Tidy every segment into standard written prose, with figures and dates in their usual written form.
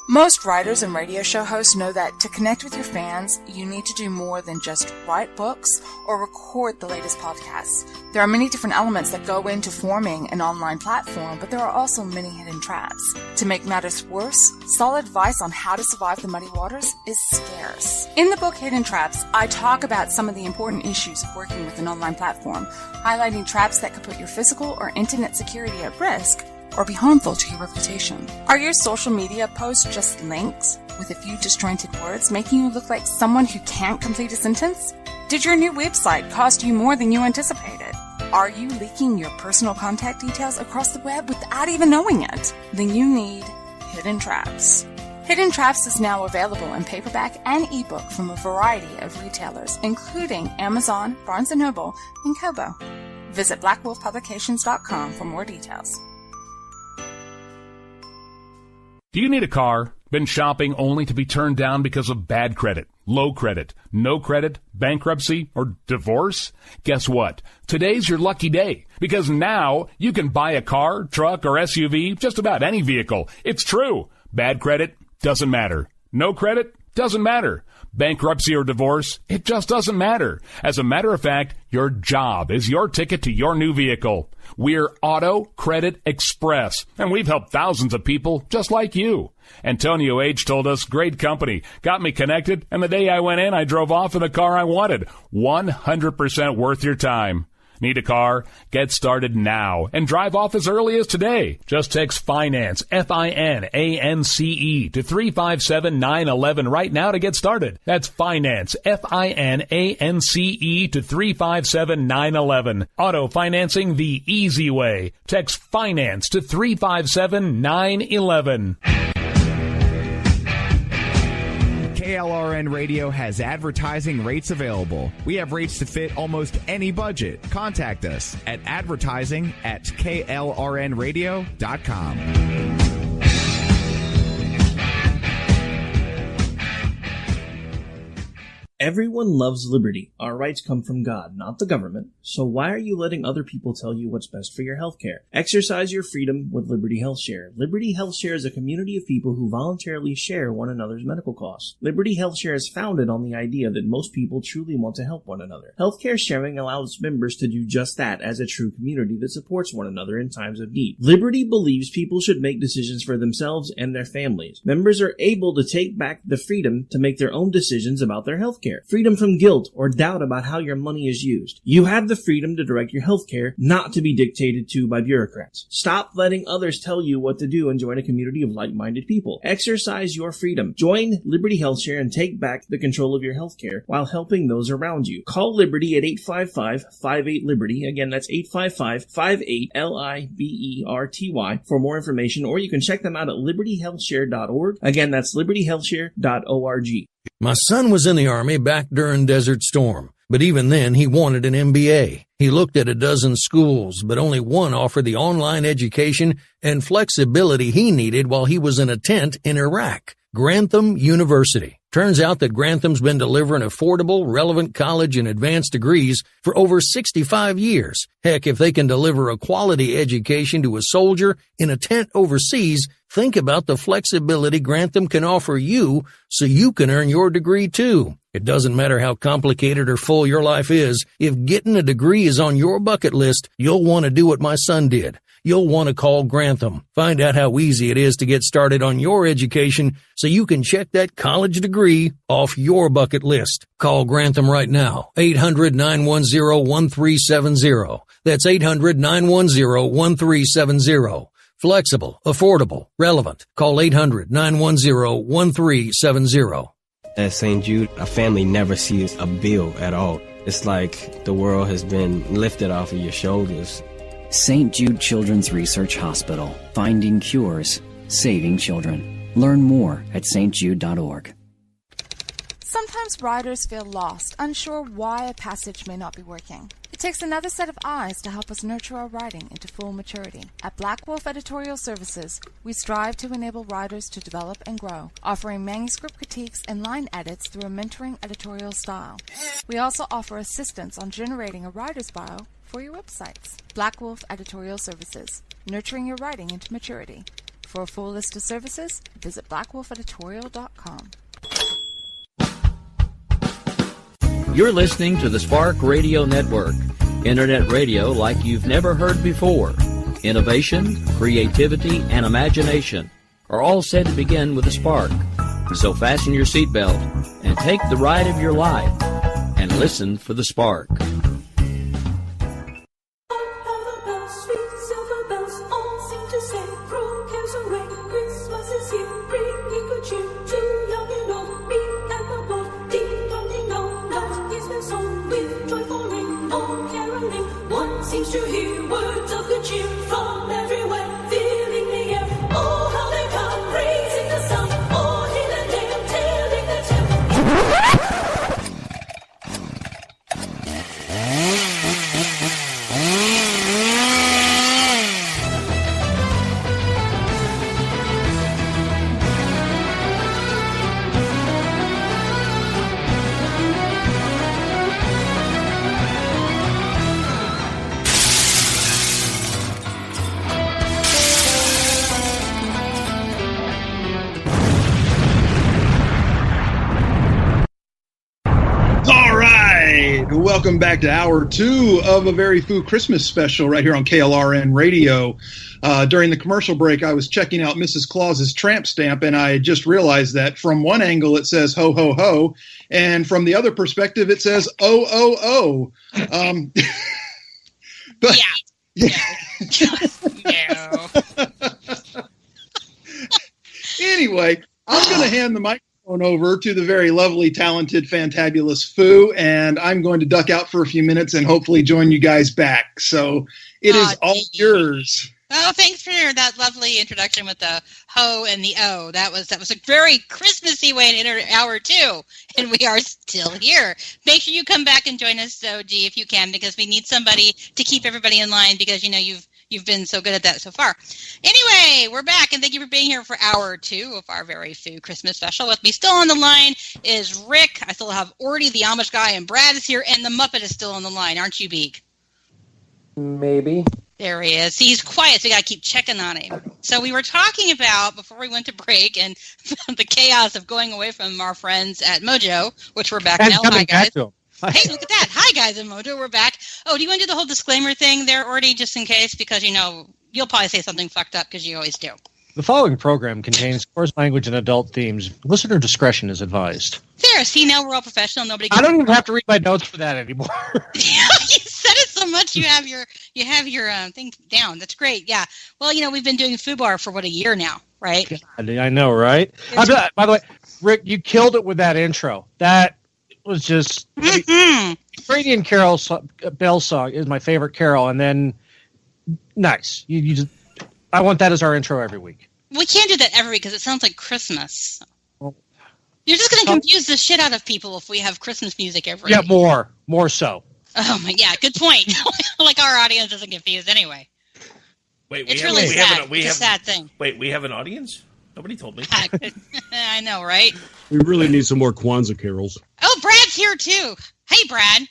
Most writers and radio show hosts know that to connect with your fans, you need to do more than just write books or record the latest podcasts. There are many different elements that go into forming an online platform, but there are also many hidden traps. To make matters worse, solid advice on how to survive the muddy waters is scarce. In the book Hidden Traps, I talk about some of the important issues of working with an online platform, highlighting traps that could put your physical or internet security at risk or be harmful to your reputation. Are your social media posts just links with a few disjointed words, making you look like someone who can't complete a sentence? Did your new website cost you more than you anticipated? Are you leaking your personal contact details across the web without even knowing it? Then you need Hidden Traps. Hidden Traps is now available in paperback and ebook from a variety of retailers, including Amazon, Barnes & Noble, and Kobo. Visit blackwolfpublications.com for more details. Do you need a car? Been shopping only to be turned down because of bad credit, low credit, no credit, bankruptcy, or divorce? Guess what? Today's your lucky day, because now you can buy a car, truck, or SUV, just about any vehicle. It's true. Bad credit doesn't matter. No credit doesn't matter. Bankruptcy or divorce, it just doesn't matter. As a matter of fact, your job is your ticket to your new vehicle. We're Auto Credit Express, and we've helped thousands of people just like you. Antonio H. told us, great company, got me connected, and the day I went in, I drove off in the car I wanted. 100% worth your time. Need a car? Get started now and drive off as early as today. Just text FINANCE, FINANCE, to 357-911 right now to get started. That's FINANCE, FINANCE, to 357-911. Auto financing the easy way. Text FINANCE to 357-911. KLRN Radio has advertising rates available. We have rates to fit almost any budget. Contact us at advertising@klrnradio.com. Everyone loves liberty. Our rights come from God, not the government. So why are you letting other people tell you what's best for your health care? Exercise your freedom with Liberty Health Share. Liberty Health Share is a community of people who voluntarily share one another's medical costs. Liberty Health Share is founded on the idea that most people truly want to help one another. Healthcare sharing allows members to do just that as a true community that supports one another in times of need. Liberty believes people should make decisions for themselves and their families. Members are able to take back the freedom to make their own decisions about their health care. Freedom from guilt or doubt about how your money is used. You have the freedom to direct your health care, not to be dictated to by bureaucrats. Stop letting others tell you what to do and join a community of like-minded people. Exercise your freedom. Join Liberty Health Share and take back the control of your health care while helping those around you. Call Liberty at 855-58-LIBERTY. Again, that's 855-58-LIBERTY for more information, or you can check them out at libertyhealthshare.org. Again, that's libertyhealthshare.org. My son was in the Army back during Desert Storm, but even then he wanted an MBA. He looked at a dozen schools, but only one offered the online education and flexibility he needed while he was in a tent in Iraq. Grantham University. Turns out that Grantham's been delivering affordable, relevant college and advanced degrees for over 65 years. Heck, if they can deliver a quality education to a soldier in a tent overseas, think about the flexibility Grantham can offer you so you can earn your degree too. It doesn't matter how complicated or full your life is. If getting a degree is on your bucket list, you'll want to do what my son did. You'll want to call Grantham. Find out how easy it is to get started on your education so you can check that college degree off your bucket list. Call Grantham right now. 800-910-1370. That's 800-910-1370. Flexible, affordable, relevant. Call 800-910-1370. At St. Jude, a family never sees a bill at all. It's like the world has been lifted off of your shoulders. St. Jude Children's Research Hospital. Finding cures. Saving children. Learn more at stjude.org. Sometimes writers feel lost, unsure why a passage may not be working. It takes another set of eyes to help us nurture our writing into full maturity. At Black Wolf Editorial Services, we strive to enable writers to develop and grow, offering manuscript critiques and line edits through a mentoring editorial style. We also offer assistance on generating a writer's bio for your websites. Black Wolf Editorial Services, nurturing your writing into maturity. For a full list of services, visit blackwolfeditorial.com. You're listening to the Spark Radio Network, internet radio like you've never heard before. Innovation, creativity, and imagination are all said to begin with a spark. So fasten your seatbelt and take the ride of your life and listen for the spark. Seems to hear words of good cheer from everywhere, filling the air. Oh, how they come, raising the sun. Oh, hear the tale, telling the tale. Welcome back to Hour 2 of a Very Foo Christmas special right here on KLRN Radio. During the commercial break, I was checking out Mrs. Claus's tramp stamp, and I just realized that from one angle it says ho, ho, ho, and from the other perspective it says oh, oh, oh. But, yeah. No. Anyway, I'm going to hand the microphone over to the very lovely, talented, fantabulous Foo, and I'm going to duck out for a few minutes and hopefully join you guys back. So it is all yours. Oh, thanks for that lovely introduction with the ho and the o. That was a very Christmassy way to enter Hour 2, and we are still here. Make sure you come back and join us, G, if you can, because we need somebody to keep everybody in line, because you've been so good at that so far. Anyway, we're back, and thank you for being here for Hour 2 of our Very Foo Christmas special. With me still on the line is Rick. I still have Ordy, the Amish guy, and Brad is here, and the Muppet is still on the line. Aren't you, Beak? Maybe. There he is. See, he's quiet, so we got to keep checking on him. So we were talking about, before we went to break, and the chaos of going away from our friends at Mojo, which we're back now. Hi, guys. Hey, look at that. Hi, guys in Mojo. We're back. Oh, do you want to do the whole disclaimer thing there, Ordy, just in case? Because, you'll probably say something fucked up, because you always do. The following program contains coarse language and adult themes. Listener discretion is advised. There, see, now we're all professional. Nobody. I don't even have to read my notes for that anymore. You said it so much. You have your thing down. That's great. Yeah. Well, we've been doing FOOBAR for a year now, right? God, I know, right? By the way, Rick, you killed it with that intro. That was just Brady and Carol Bell song is my favorite carol, and then nice. You just. I want that as our intro every week. We can't do that every week because it sounds like Christmas. You're just going to confuse the shit out of people if we have Christmas music every week. Yeah, more so. Oh my, yeah, good point. Like our audience isn't confused anyway. Wait, it's really sad. It's a sad thing. Wait, we have an audience? Nobody told me. I know, right? We really need some more Kwanzaa carols. Oh, Brad's here too. Hey, Brad.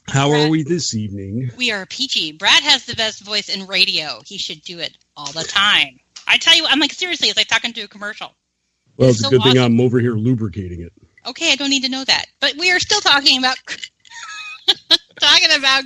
How are we this evening? We are peachy. Brad has the best voice in radio. He should do it all the time. I tell you, I'm like, seriously, it's like talking to a commercial. Well, it's a good thing I'm over here lubricating it. Okay, I don't need to know that. But we are still talking about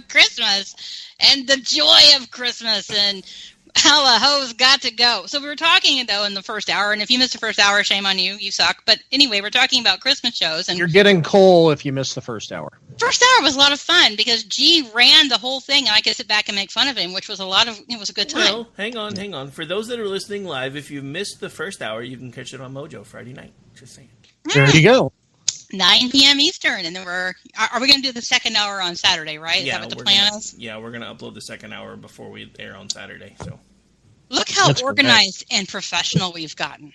Christmas and the joy of Christmas and how the hoes got to go. So we were talking, though, in the first hour, and if you missed the first hour, shame on you. You suck. But anyway, we're talking about Christmas shows. And you're getting coal if you missed the first hour. First hour was a lot of fun because G ran the whole thing, and I could sit back and make fun of him, which was it was a good time. Well, hang on. For those that are listening live, if you missed the first hour, you can catch it on Mojo Friday night. Just saying. There you go. 9 p.m. Eastern, and then are we going to do the second hour on Saturday, right? Yeah, is that what the plan is? Yeah, we're going to upload the second hour before we air on Saturday, so. Look how organized and professional we've gotten.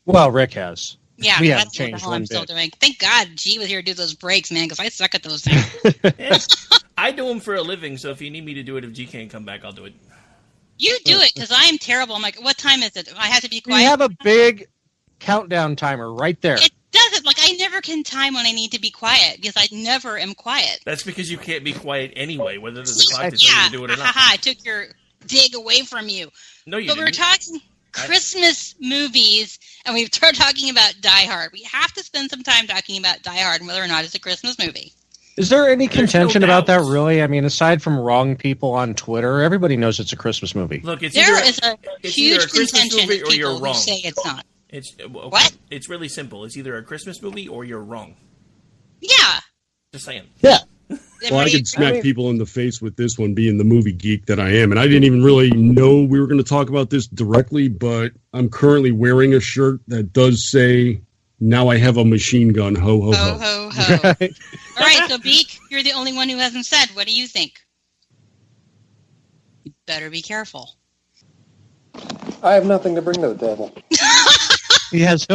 Well, Rick has. Yeah, we that's what the hell I'm still doing. Thank God G was here to do those breaks, man, because I suck at those things. I do them for a living, so if you need me to do it, if G can't come back, I'll do it. You do it, because I am terrible. I'm like, what time is it? I have to be quiet. We have a big countdown timer right there. It doesn't. Like, I never can time when I need to be quiet, because I never am quiet. That's because you can't be quiet anyway, whether there's a clock to tell you to do it or not. I took your dig away from you. No, you didn't. But we were talking. Christmas movies, and we've started talking about Die Hard. We have to spend some time talking about Die Hard and whether or not it's a Christmas movie. Is there any contention about that, really? I mean, aside from wrong people on Twitter, everybody knows it's a Christmas movie. Look, it's there either, is a it's huge either a Christmas contention movie of or you're people wrong. who say it's not. What? It's really simple. It's either a Christmas movie or you're wrong. Yeah. Just saying. Yeah. Well, I could smack people in the face with this one, being the movie geek that I am. And I didn't even really know we were going to talk about this directly, but I'm currently wearing a shirt that does say, "Now I have a machine gun, ho, ho, ho." Ho, ho, ho. All right, so Beak, you're the only one who hasn't said. What do you think? You better be careful. I have nothing to bring to the table. Yes.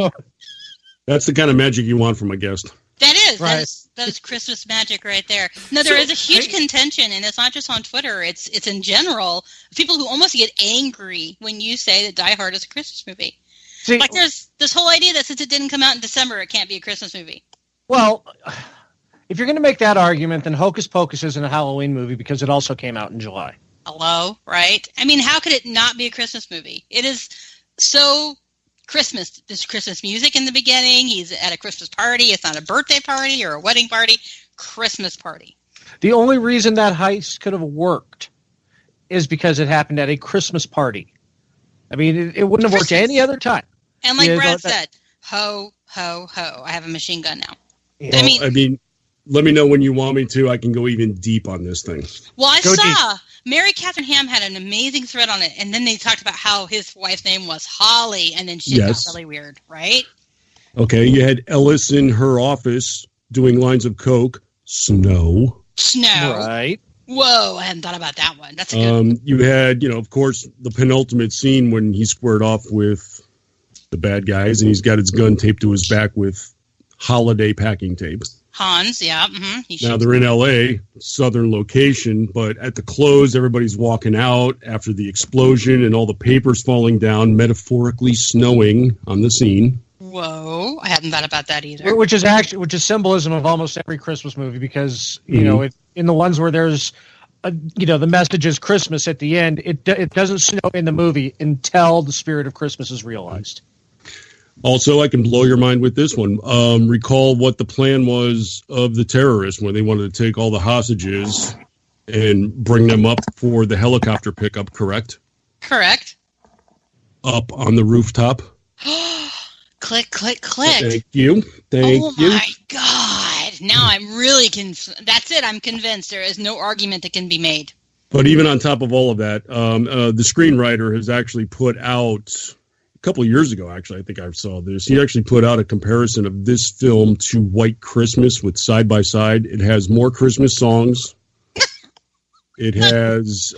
That's the kind of magic you want from a guest. That is. Right. That is Christmas magic right there. No, there is a huge contention, and it's not just on Twitter. It's in general. People who almost get angry when you say that Die Hard is a Christmas movie. See, like there's this whole idea that since it didn't come out in December, it can't be a Christmas movie. Well, if you're going to make that argument, then Hocus Pocus isn't a Halloween movie because it also came out in July. Hello, right? I mean, how could it not be a Christmas movie? It is so Christmas. There's Christmas music in the beginning. He's at a Christmas party. It's not a birthday party or a wedding party. Christmas party. The only reason that heist could have worked is because it happened at a Christmas party. I mean, it wouldn't have worked any other time. And like Brad said, ho, ho, ho. I have a machine gun now. Well, I mean, let me know when you want me to. I can go even deep on this thing. Well, I saw Mary Catherine Ham had an amazing thread on it, and then they talked about how his wife's name was Holly, and then shit got really weird, right? Okay, you had Ellis in her office doing lines of coke. Snow. Right. Whoa, I hadn't thought about that one. That's a good one. You had, of course, the penultimate scene when he squared off with the bad guys, and he's got his gun taped to his back with holiday packing tape. Hans, yeah. Mm-hmm. Now they're in L.A., southern location, but at the close, everybody's walking out after the explosion and all the papers falling down, metaphorically snowing on the scene. Whoa, I hadn't thought about that either. Which is symbolism of almost every Christmas movie because, in the ones where there's, the message is Christmas at the end, it doesn't snow in the movie until the spirit of Christmas is realized. Also, I can blow your mind with this one. Recall what the plan was of the terrorists when they wanted to take all the hostages and bring them up for the helicopter pickup, correct? Correct. Up on the rooftop. Click, click, click. Thank you. Thank you. Oh, my God. Now I'm really that's it. I'm convinced there is no argument that can be made. But even on top of all of that, the screenwriter has actually put out... A couple of years ago, actually, I think I saw this. He actually put out a comparison of this film to White Christmas with side by side. It has more Christmas songs. It has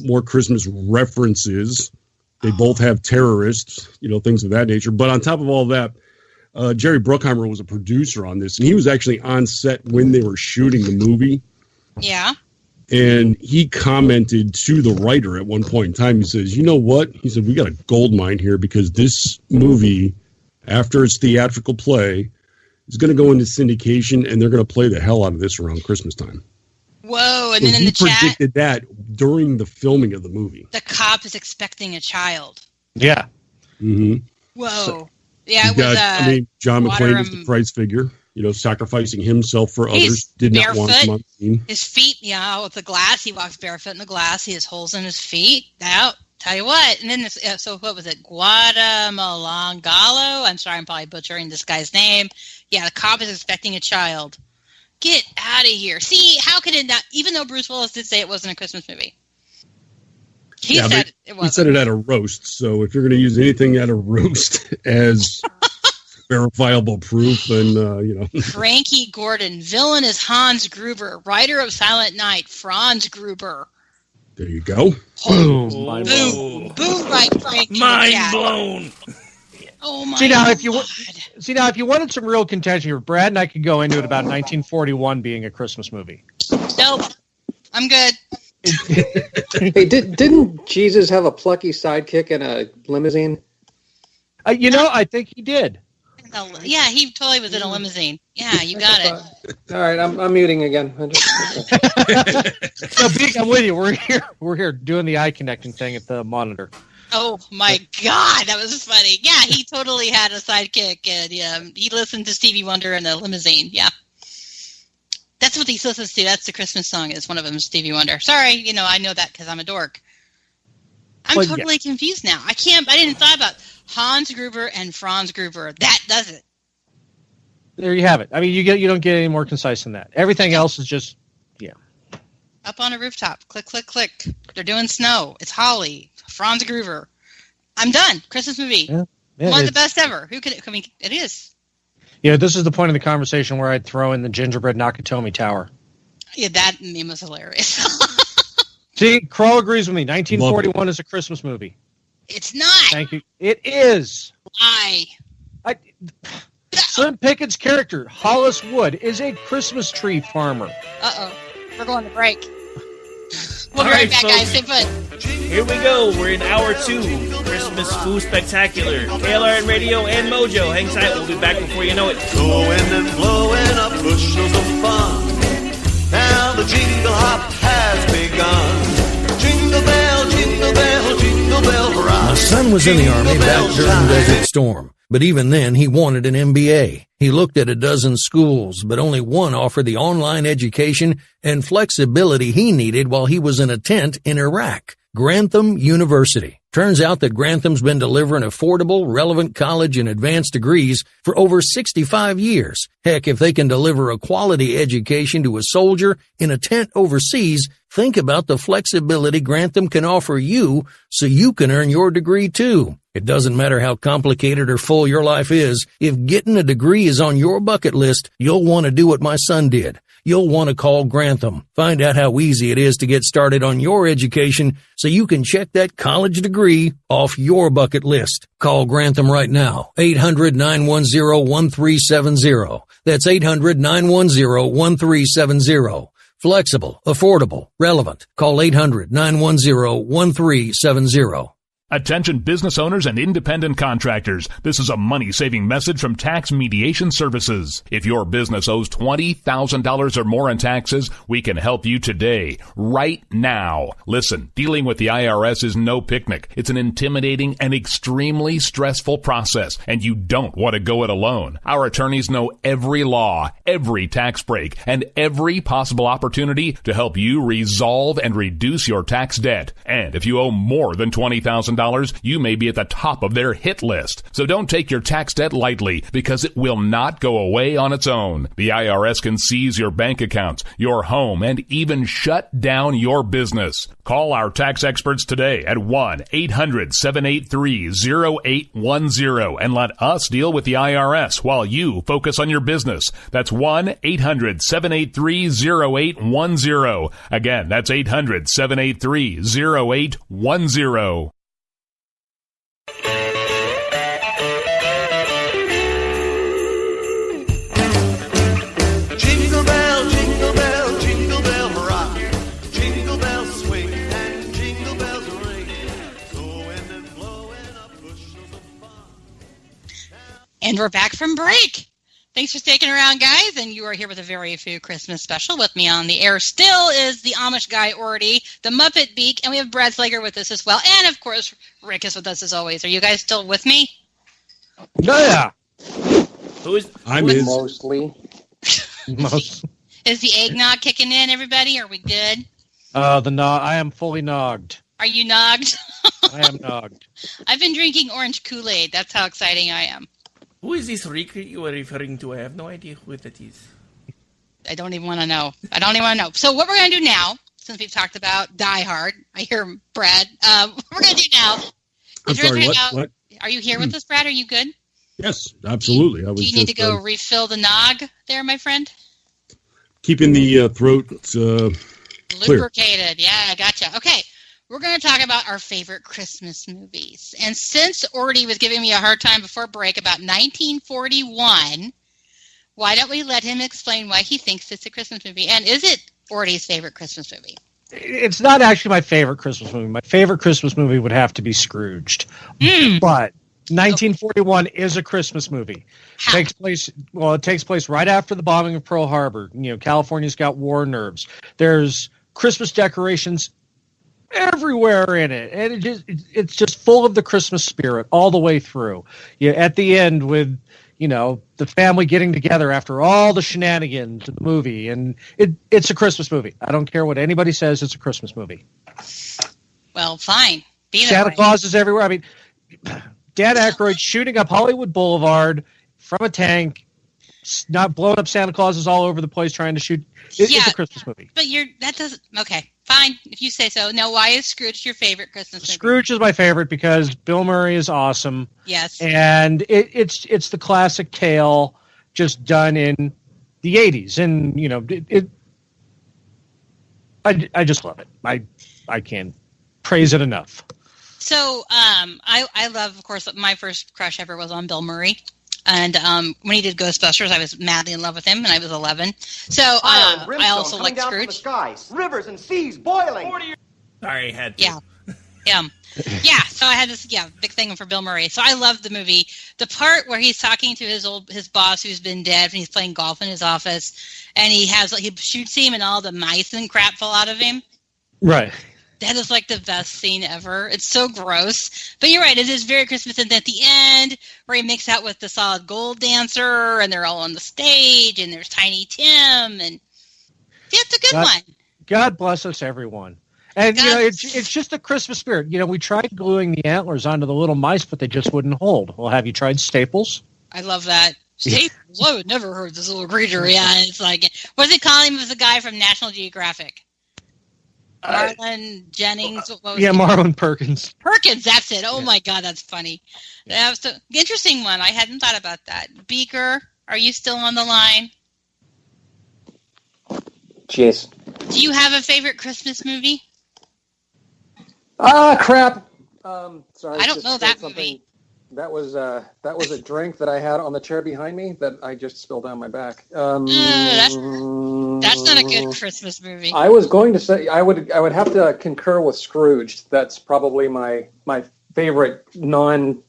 more Christmas references. They both have terrorists, things of that nature. But on top of all that, Jerry Bruckheimer was a producer on this, and he was actually on set when they were shooting the movie. Yeah. And he commented to the writer at one point in time, he says, you know what? He said, we got a gold mine here because this movie, after its theatrical play, is going to go into syndication and they're going to play the hell out of this around Christmas time. Whoa, and then in the chat... He predicted that during the filming of the movie. The cop is expecting a child. Yeah. Mm-hmm. Whoa. Yeah, it was... John McClane is the Christ figure. Sacrificing himself for others. Did not want him on scene. His feet, with the glass. He walks barefoot in the glass. He has holes in his feet. Now, tell you what. And then so what was it? Guadamalangalo? I'm sorry, I'm probably butchering this guy's name. Yeah, the cop is expecting a child. Get out of here. See, how could it not? Even though Bruce Willis did say it wasn't a Christmas movie. He said it wasn't. He said it at a roast. So if you're going to use anything at a roast as... verifiable proof, and Cranky Gordon, villain is Hans Gruber, writer of Silent Night, Franz Gruber. There you go. Boom, boom, right, Frankie. Mind blown. Oh my! See now, if you wanted some real contention here, Brad and I could go into it about 1941 being a Christmas movie. Nope, I'm good. Hey, didn't Jesus have a plucky sidekick in a limousine? I think he did. Yeah, he totally was in a limousine. Yeah, you got it. All right, I'm muting again. No, Beak, I'm with you. We're here doing the eye connecting thing at the monitor. Oh my God, that was funny. Yeah, he totally had a sidekick, and he listened to Stevie Wonder in a limousine. Yeah, that's what he listens to. That's the Christmas song. Is one of them is Stevie Wonder. Sorry, I know that because I'm a dork. I'm totally confused now. I didn't thought about Hans Gruber and Franz Gruber. That does it. There you have it. I mean, you don't get any more concise than that. Everything else is just up on a rooftop. Click, click, click. They're doing snow. It's holly. Franz Gruber. I'm done. Christmas movie. Yeah, one of the best ever. Who could? I mean, it is. This is the point of the conversation where I'd throw in the gingerbread Nakatomi Tower. Yeah, that meme was hilarious. See, Crow agrees with me. 1941 is a Christmas movie. It's not. Thank you. It is. Why? Slim Pickett's character, Hollis Wood, is a Christmas tree farmer. Uh-oh. We're going to break. We'll be right back, guys. Stay put. Here we go. We're in hour 2. Christmas Food Spectacular. KLRN Radio and Mojo. Hang tight. We'll be back before you know it. Going and blowing up bushels of fun. Now the jingle hop has begun. Jingle bell, jingle bell, jingle bell rock. My son was in the Army back during Desert Storm, but even then he wanted an MBA. He looked at a dozen schools, but only one offered the online education and flexibility he needed while he was in a tent in Iraq. Grantham University. Turns out that Grantham's been delivering affordable, relevant college and advanced degrees for over 65 years. Heck, if they can deliver a quality education to a soldier in a tent overseas, think about the flexibility Grantham can offer you so you can earn your degree too. It doesn't matter how complicated or full your life is. If getting a degree is on your bucket list, you'll want to do what my son did. You'll want to call Grantham. Find out how easy it is to get started on your education so you can check that college degree off your bucket list. Call Grantham right now. 800-910-1370. That's 800-910-1370. Flexible, affordable, relevant. Call 800-910-1370. Attention business owners and independent contractors. This is a money-saving message from Tax Mediation Services. If your business owes $20,000 or more in taxes, we can help you today, right now. Listen, dealing with the IRS is no picnic. It's an intimidating and extremely stressful process, and you don't want to go it alone. Our attorneys know every law, every tax break, and every possible opportunity to help you resolve and reduce your tax debt. And if you owe more than $20,000, you may be at the top of their hit list. So don't take your tax debt lightly, because it will not go away on its own. The IRS can seize your bank accounts, your home, and even shut down your business. Call our tax experts today at 1-800-783-0810 and let us deal with the IRS while you focus on your business. That's 1-800-783-0810. Again, that's 800-783-0810. And we're back from break. Thanks for sticking around, guys. And you are here with a Very Few Christmas special. With me on the air still is the Amish guy, Ordy, the Muppet Beak, and we have Brad Slager with us as well. And, of course, Rick is with us as always. Are you guys still with me? Yeah. I'm mostly. Is the eggnog kicking in, everybody? Are we good? I am fully nogged. Are you nogged? I am nogged. I've been drinking orange Kool-Aid. That's how exciting I am. Who is this Rick you are referring to? I have no idea who that is. I don't even want to know. So what we're going to do now, since we've talked about Die Hard, I hear Brad. What we're going to do now. I'm sorry, what? Are you here with us, Brad? Are you good? Yes, absolutely. Do you need to go refill the nog there, my friend? Keeping the throat lubricated. Yeah, I gotcha. Okay. We're going to talk about our favorite Christmas movies. And since Ordy was giving me a hard time before break about 1941, why don't we let him explain why he thinks it's a Christmas movie? And is it Ordy's favorite Christmas movie? It's not actually my favorite Christmas movie. My favorite Christmas movie would have to be Scrooged. But 1941 is a Christmas movie. It takes place right after the bombing of Pearl Harbor. California's got war nerves. There's Christmas decorations everywhere in it, and it's just full of the Christmas spirit all the way through. Yeah, at the end with the family getting together after all the shenanigans of the movie, and it's a Christmas movie. I don't care what anybody says; it's a Christmas movie. Well, fine. Santa Claus is everywhere. I mean, Dan Aykroyd shooting up Hollywood Boulevard from a tank, not blowing up Santa Clauses all over the place trying to shoot. It's a Christmas movie. But that doesn't. Okay, fine. If you say so. Now, why is Scrooge your favorite Christmas movie? Scrooge is my favorite because Bill Murray is awesome. Yes. And it's the classic tale just done in the 80s. And, I just love it. I can't praise it enough. So I love, of course, my first crush ever was on Bill Murray. And when he did Ghostbusters, I was madly in love with him, and I was 11. So I also like Scrooge. The skies, rivers and seas boiling. Sorry, I had to. Yeah. Yeah, so I had this big thing for Bill Murray. So I loved the movie. The part where he's talking to his boss who's been dead, and he's playing golf in his office, and he shoots him, and all the mice and crap fall out of him. Right. That is like the best scene ever. It's so gross. But you're right, it is very Christmas. And at the end, where he makes out with the Solid Gold dancer, and they're all on the stage, and there's Tiny Tim, and it's a good one. God bless us, everyone. And, it's just the Christmas spirit. We tried gluing the antlers onto the little mice, but they just wouldn't hold. Well, have you tried staples? I love that. Staples? I would never heard this little creature. Yeah, it's like, what does he call him? It was the guy from National Geographic. Marlon Jennings. Marlon Perkins. Perkins, that's it. Oh, my God, that's funny. That was an interesting one. I hadn't thought about that. Beaker, are you still on the line? Yes. Do you have a favorite Christmas movie? Crap. Sorry. I don't know that movie. That was a drink that I had on the chair behind me that I just spilled down my back. That's not a good Christmas movie. I was going to say I would have to concur with Scrooge. That's probably my favorite non-classic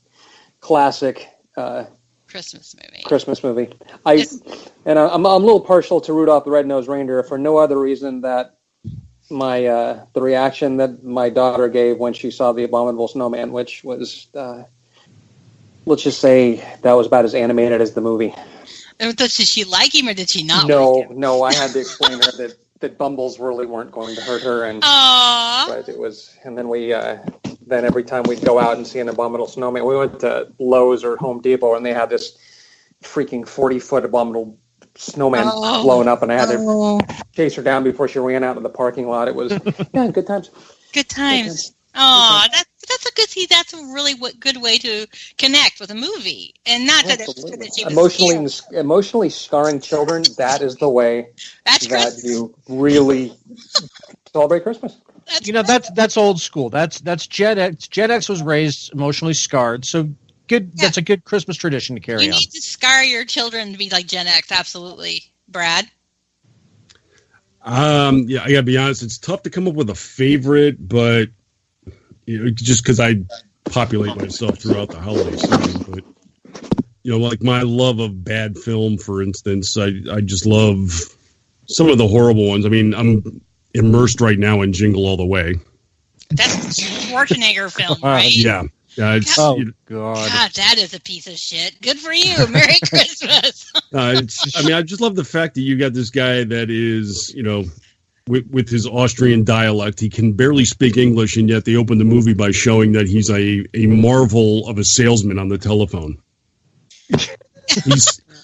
Christmas movie. I'm a little partial to Rudolph the Red-Nosed Reindeer for no other reason that the reaction that my daughter gave when she saw The Abominable Snowman, which was let's just say that was about as animated as the movie. Did she like him or did she not like him? No, I had to explain her that Bumbles really weren't going to hurt her. But it was, and then then every time we'd go out and see an Abominable Snowman, we went to Lowe's or Home Depot and they had this freaking 40-foot Abominable Snowman blowing up, and I had to chase her down before she ran out of the parking lot. It was good times. Good times. Oh, that's a good. See, that's a really good way to connect with a movie, and not that she was emotionally scarring children. That is the way that you really celebrate Christmas. That's old school. That's Gen X. Gen X was raised emotionally scarred, so good. Yeah. That's a good Christmas tradition to carry on. You need to scar your children to be like Gen X. Absolutely, Brad. I gotta be honest. It's tough to come up with a favorite, but just because I populate myself throughout the holiday season. But like my love of bad film, for instance, I just love some of the horrible ones. I mean, I'm immersed right now in Jingle All the Way. That's a Schwarzenegger film, right? Yeah. God. God, that is a piece of shit. Good for you. Merry Christmas. I just love the fact that you got this guy that is, with his Austrian dialect, he can barely speak English, and yet they open the movie by showing that he's a marvel of a salesman on the telephone.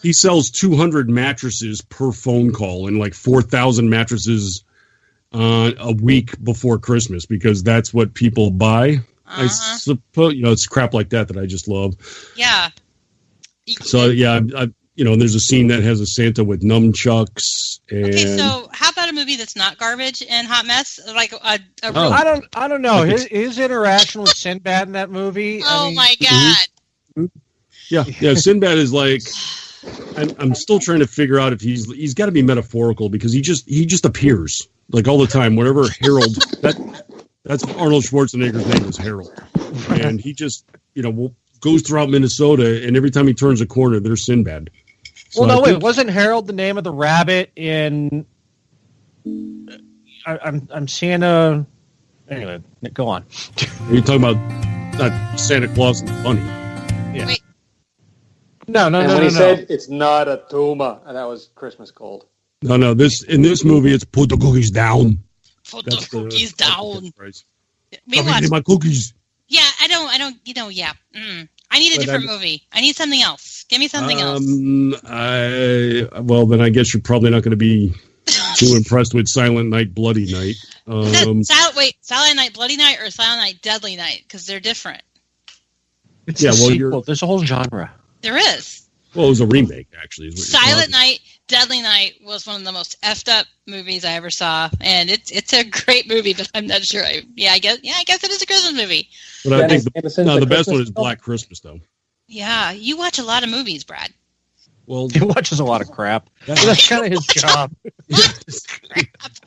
He sells 200 mattresses per phone call and like 4,000 mattresses a week before Christmas because that's what people buy. I suppose it's crap like that I just love. Yeah. So there's a scene that has a Santa with nunchucks. Okay, so how about a movie that's not garbage and hot mess? Like I don't know. His interaction with Sinbad in that movie. My God. Yeah. Sinbad is like. I'm still trying to figure out if he's got to be metaphorical because he just appears like all the time. Whenever Harold that's Arnold Schwarzenegger's name is Harold, and he just goes throughout Minnesota, and every time he turns a corner, there's Sinbad. So wasn't Harold the name of the rabbit in? I'm seeing a Anyway, go on. You're talking about Santa Claus and Bunny. Yeah. Wait. No. When he said it's not a tumor, and that was Christmas Cold. No. In this movie, it's put the cookies down. Put the cookies down. We watched my cookies. Yeah, I don't. Yeah. I need a different movie. I need something else. Give me something else. Well, then I guess you're probably not going to be too impressed with Silent Night, Bloody Night. Silent Night, Bloody Night, or Silent Night, Deadly Night? Because they're different. It's a sequel. There's a whole genre. There is. Well, it was a remake, actually. Silent Night, Deadly Night was one of the most effed up movies I ever saw, and it's a great movie, but I'm not sure. I guess it is a Christmas movie. But I think the best one is Black Christmas, though. Yeah, you watch a lot of movies, Brad. Well, he watches a lot of crap. That's kind of his job.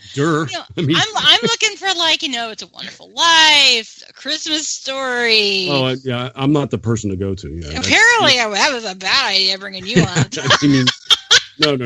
Sure. I'm looking for It's a Wonderful Life, A Christmas Story. Oh yeah, I'm not the person to go to. Yeah, apparently, that was a bad idea bringing you on. I mean, no.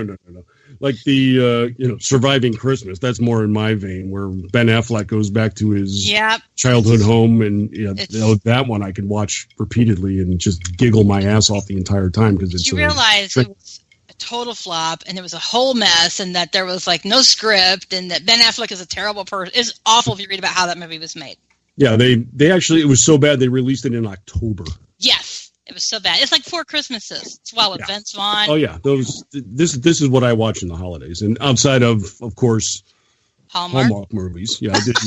Like the Surviving Christmas. That's more in my vein, where Ben Affleck goes back to his childhood home, and that one I can watch repeatedly and just giggle my ass off the entire time because it's. You realize it was a total flop, and it was a whole mess, and that there was no script, and that Ben Affleck is a terrible person. It's awful if you read about how that movie was made. Yeah, they actually, it was so bad they released it in October. Yes. It was so bad. It's like 4 Christmases. It's with Vince Vaughn. Oh yeah, this is what I watch in the holidays, and outside of course, Hallmark movies. Yeah, I did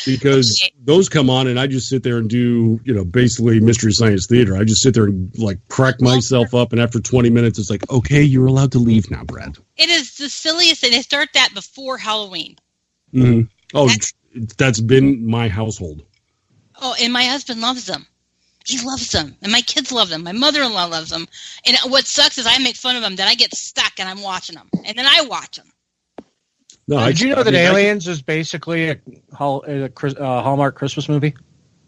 because those come on, and I just sit there and do basically Mystery Science Theater. I just sit there and crack myself up, and after 20 minutes, it's like, okay, you're allowed to leave now, Brad. It is the silliest thing. They start that before Halloween. Mm-hmm. Oh, that's been my household. Oh, and my husband loves them. He loves them, and my kids love them. My mother-in-law loves them. And what sucks is I make fun of them, then I get stuck, and I'm watching them. And then I watch them. No, did you know that Aliens is basically a Hallmark Christmas movie?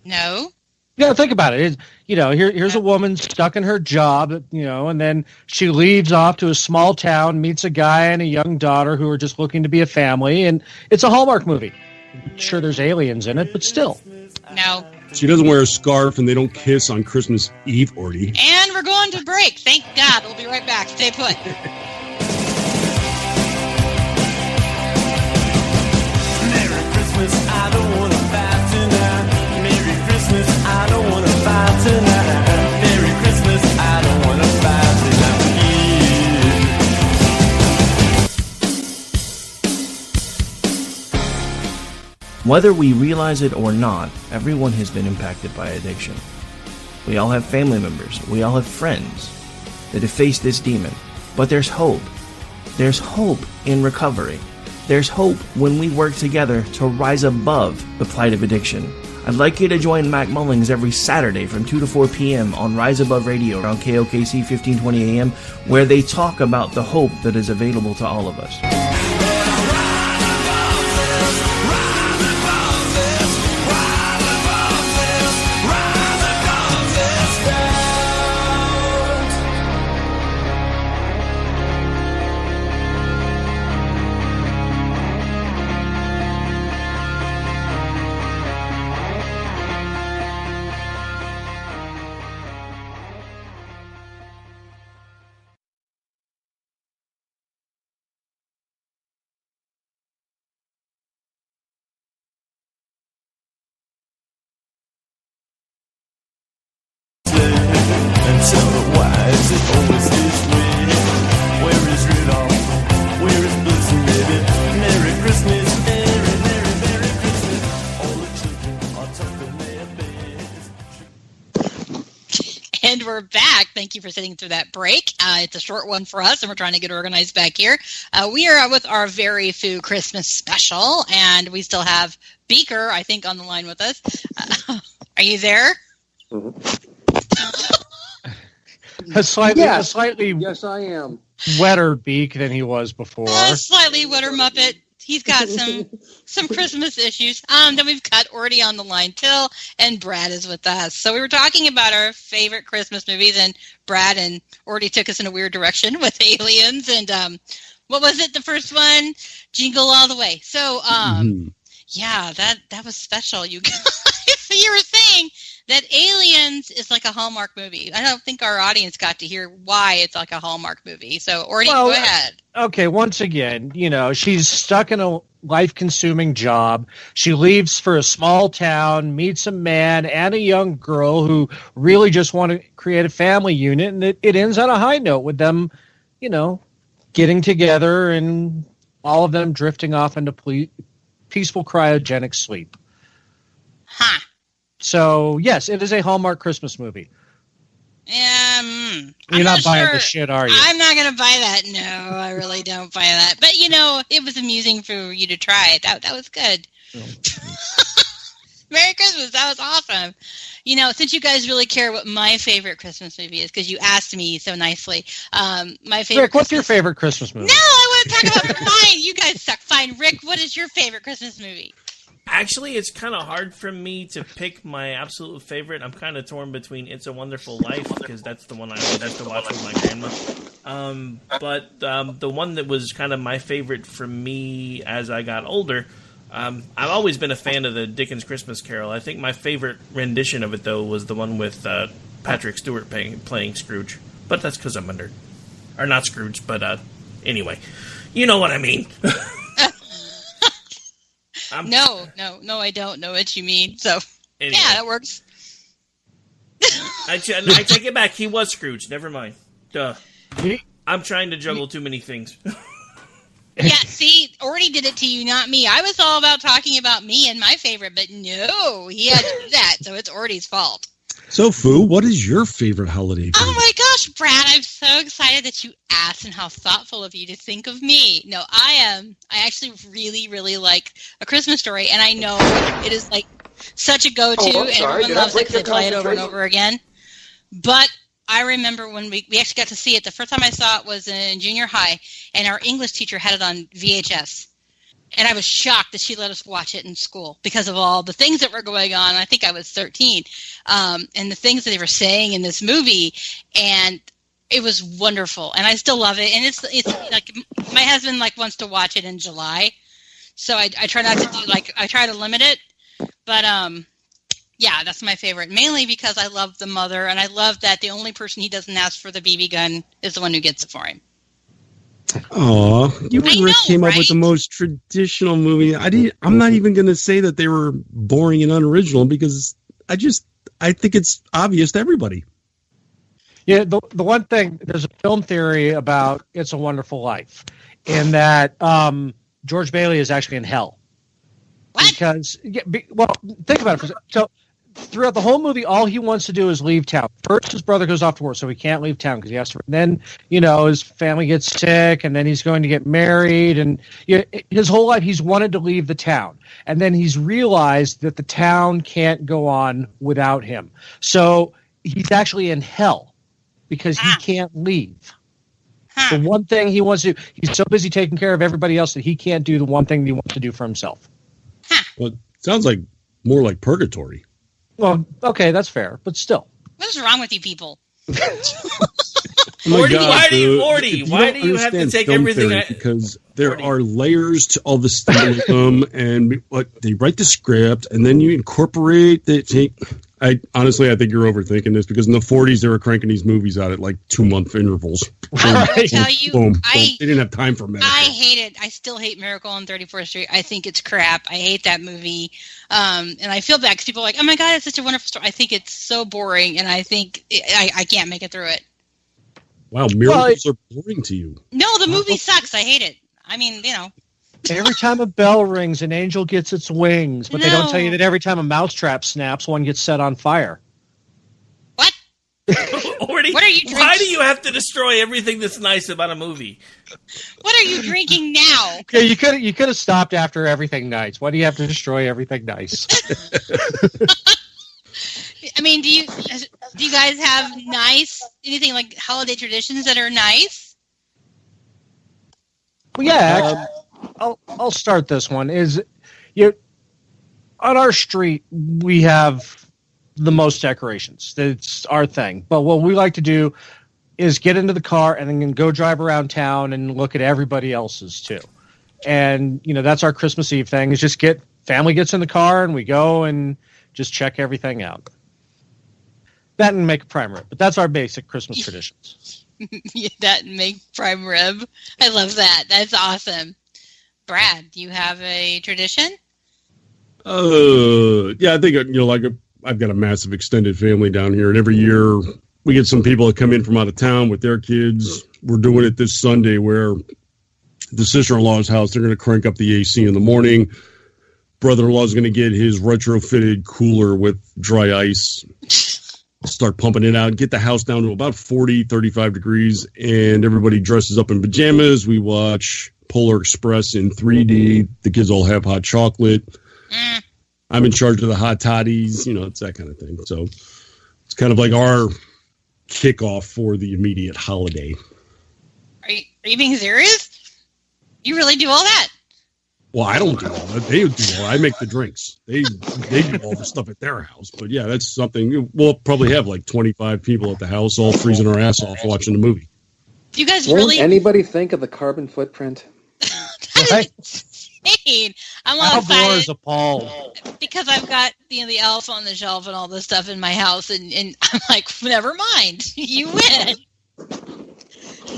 No. Yeah, think about it. Here's a woman stuck in her job, and then she leaves off to a small town, meets a guy and a young daughter who are just looking to be a family, and it's a Hallmark movie. Sure, there's aliens in it, but still. No. She doesn't wear a scarf, and they don't kiss on Christmas Eve, Ordy. And we're going to break. Thank God. We'll be right back. Stay put. Merry Christmas, I don't want to fight tonight. Merry Christmas, I don't want to fight tonight. Merry Christmas, I don't want to fight tonight. Whether we realize it or not, everyone has been impacted by addiction. We all have family members, we all have friends that have faced this demon. But there's hope. There's hope in recovery. There's hope when we work together to rise above the plight of addiction. I'd like you to join Mac Mullings every Saturday from 2 to 4 p.m. on Rise Above Radio on KOKC 1520 AM, where they talk about the hope that is available to all of us. Why is it always this way? Where is Rudolph? Where is Blitzen, baby? Merry Christmas, Merry Christmas. All the children are tucked in their beds. And we're back. Thank you for sitting through that break. It's a short one for us, and we're trying to get organized back here. We are with our Very Foo Christmas special, and we still have Beaker, I think, on the line with us. Are you there? Mm-hmm. A slightly yes, I am. wetter beak than he was before. Slightly wetter Muppet. He's got some Christmas issues. Then we've got Ordy on the line till, and Brad is with us. So we were talking about our favorite Christmas movies, and Brad and Ordy took us in a weird direction with aliens. And what was it? The first one, Jingle All the Way. So Yeah, that was special, you guys. So you were saying that Aliens is like a Hallmark movie. I don't think our audience got to hear why it's like a Hallmark movie. So, Ordy, go ahead. Okay, once again, she's stuck in a life-consuming job. She leaves for a small town, meets a man and a young girl who really just want to create a family unit, and it ends on a high note with them, getting together and all of them drifting off into peaceful cryogenic sleep. Huh. So, yes, it is a Hallmark Christmas movie. You're not buying the shit, are you? I'm not going to buy that. No, I really don't buy that. But, it was amusing for you to try it. That was good. Merry Christmas. That was awesome. Since you guys really care what my favorite Christmas movie is, because you asked me so nicely, my favorite. Rick, what's your favorite Christmas movie? No, I want to talk about mine. You guys suck. Fine. Rick, what is your favorite Christmas movie? Actually, it's kind of hard for me to pick my absolute favorite. I'm kind of torn between It's a Wonderful Life, because that's the one I like to watch with my grandma. But the one that was kind of my favorite for me as I got older, I've always been a fan of the Dickens Christmas Carol. I think my favorite rendition of it, though, was the one with Patrick Stewart playing Scrooge. But that's because I'm a nerd. Or not Scrooge, but anyway. You know what I mean. No, I don't know what you mean. So, anyway. Yeah, that works. I take it back. He was Scrooge. Never mind. Duh. I'm trying to juggle too many things. Yeah, see, Ordy did it to you, not me. I was all about talking about me and my favorite, but no, he had to do that, so it's Ordy's fault. So, Foo, what is your favorite holiday movie? Oh my gosh, Brad, I'm so excited that you asked and how thoughtful of you to think of me. No, I actually really, really like A Christmas Story, and I know it is like such a go-to, and everyone loves it because they play it over and over again. But I remember when we actually got to see it, the first time I saw it was in junior high, and our English teacher had it on VHS. And I was shocked that she let us watch it in school because of all the things that were going on. I think I was 13. And the things that they were saying in this movie. And it was wonderful. And I still love it. And it's like my husband wants to watch it in July. So I try not to do I try to limit it. But yeah, that's my favorite. Mainly because I love the mother. And I love that the only person he doesn't ask for the BB gun is the one who gets it for him. Aw, you and Rick came up with the most traditional movie. I'm not even going to say that they were boring and unoriginal because I think it's obvious to everybody. Yeah, the one thing, there's a film theory about It's a Wonderful Life, in that George Bailey is actually in hell. What? Because, think about it for a second. So, throughout the whole movie, all he wants to do is leave town. First, his brother goes off to work, so he can't leave town because he has to. Then, his family gets sick, and then he's going to get married, and his whole life he's wanted to leave the town. And then he's realized that the town can't go on without him. So he's actually in hell because he can't leave. The one thing he wants to do, he's so busy taking care of everybody else that he can't do the one thing that he wants to do for himself. Well, it sounds like more like purgatory. Well, okay, that's fair, but still. What is wrong with you people? Ordy, why do you have to take everything? Because there are layers to all this stuff, and they write the script, and then you incorporate the. I think you're overthinking this because in the 40s they were cranking these movies out at 2-month intervals. I will tell you, they didn't have time for Miracle. I hate it. I still hate Miracle on 34th Street. I think it's crap. I hate that movie, and I feel bad because people are like, "Oh my god, it's such a wonderful story." I think it's so boring, and I think I can't make it through it. Wow, miracles are boring to you. No, the movie sucks. I hate it. I mean, Every time a bell rings, an angel gets its wings, but they don't tell you that every time a mousetrap snaps, one gets set on fire. What? Ordy, what are you drinking? Why do you have to destroy everything that's nice about a movie? What are you drinking now? Yeah, you could have stopped after everything nice. Why do you have to destroy everything nice? I mean, do you guys have anything like holiday traditions that are nice? Well, yeah. I'll start this one. On our street we have the most decorations. It's our thing. But what we like to do is get into the car and then go drive around town and look at everybody else's too. And that's our Christmas Eve thing. Is just get family gets in the car and we go and just check everything out. That and make a prime rib, but that's our basic Christmas traditions. That and make prime rib. I love that. That's awesome. Brad, do you have a tradition? Yeah, I think, I've got a massive extended family down here, and every year we get some people that come in from out of town with their kids. We're doing it this Sunday where the sister-in-law's house, they're going to crank up the AC in the morning. Brother-in-law's going to get his retrofitted cooler with dry ice, start pumping it out, get the house down to about 40, 35 degrees, and everybody dresses up in pajamas. We watch Polar Express in 3D. The kids all have hot chocolate. I'm in charge of the hot toddies. It's that kind of thing. So it's kind of like our kickoff for the immediate holiday. Are you being serious? You really do all that? Well, I don't do all that. They do all that. I make the drinks. They do all the stuff at their house. But yeah, that's something. We'll probably have like 25 people at the house all freezing our ass off watching the movie. Do you guys Won't really? anybody think of the carbon footprint? That is insane. I'm all Outdoors excited appalled. because I've got the elf on the shelf and all this stuff in my house, and I'm like, never mind. You win.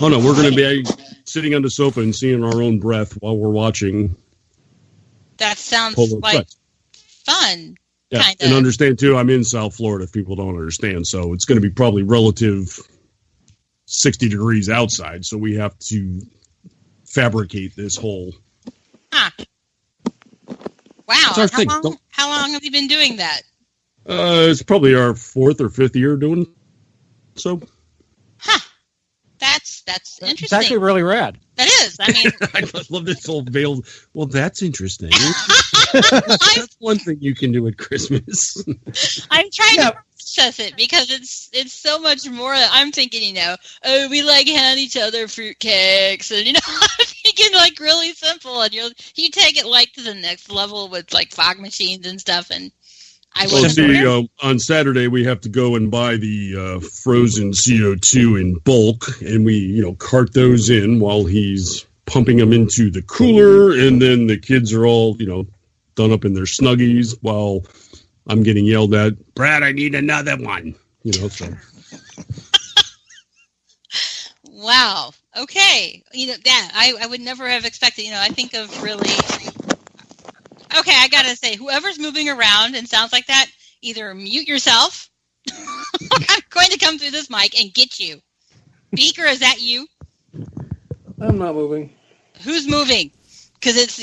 Oh no, we're going to be sitting on the sofa and seeing our own breath while we're watching. That sounds Polar like Express. fun. Yeah, Kinda. and understand too, I'm in South Florida if people don't understand, so it's going to be probably relative 60 degrees outside, so we have to fabricate this whole... Huh. Wow. It's our thing. How long have you been doing that? It's probably our 4th or 5th year doing so. That's interesting. It's actually really rad. That is. I mean, I love this whole veiled. Well, that's interesting. That's one thing you can do at Christmas. I'm trying to process it because it's so much more. I'm thinking, we like hand each other fruit cakes, and I'm thinking like really simple, and you take it like to the next level with like fog machines and stuff, and on Saturday we have to go and buy the frozen CO2 in bulk, and we cart those in while he's pumping them into the cooler, and then the kids are all done up in their Snuggies while I'm getting yelled at. Brad, I need another one. So. Wow. Okay. I would never have expected. I think of really. Okay, I gotta say, whoever's moving around and sounds like that, either mute yourself. I'm going to come through this mic and get you. Beaker, is that you? I'm not moving. Who's moving? Because it's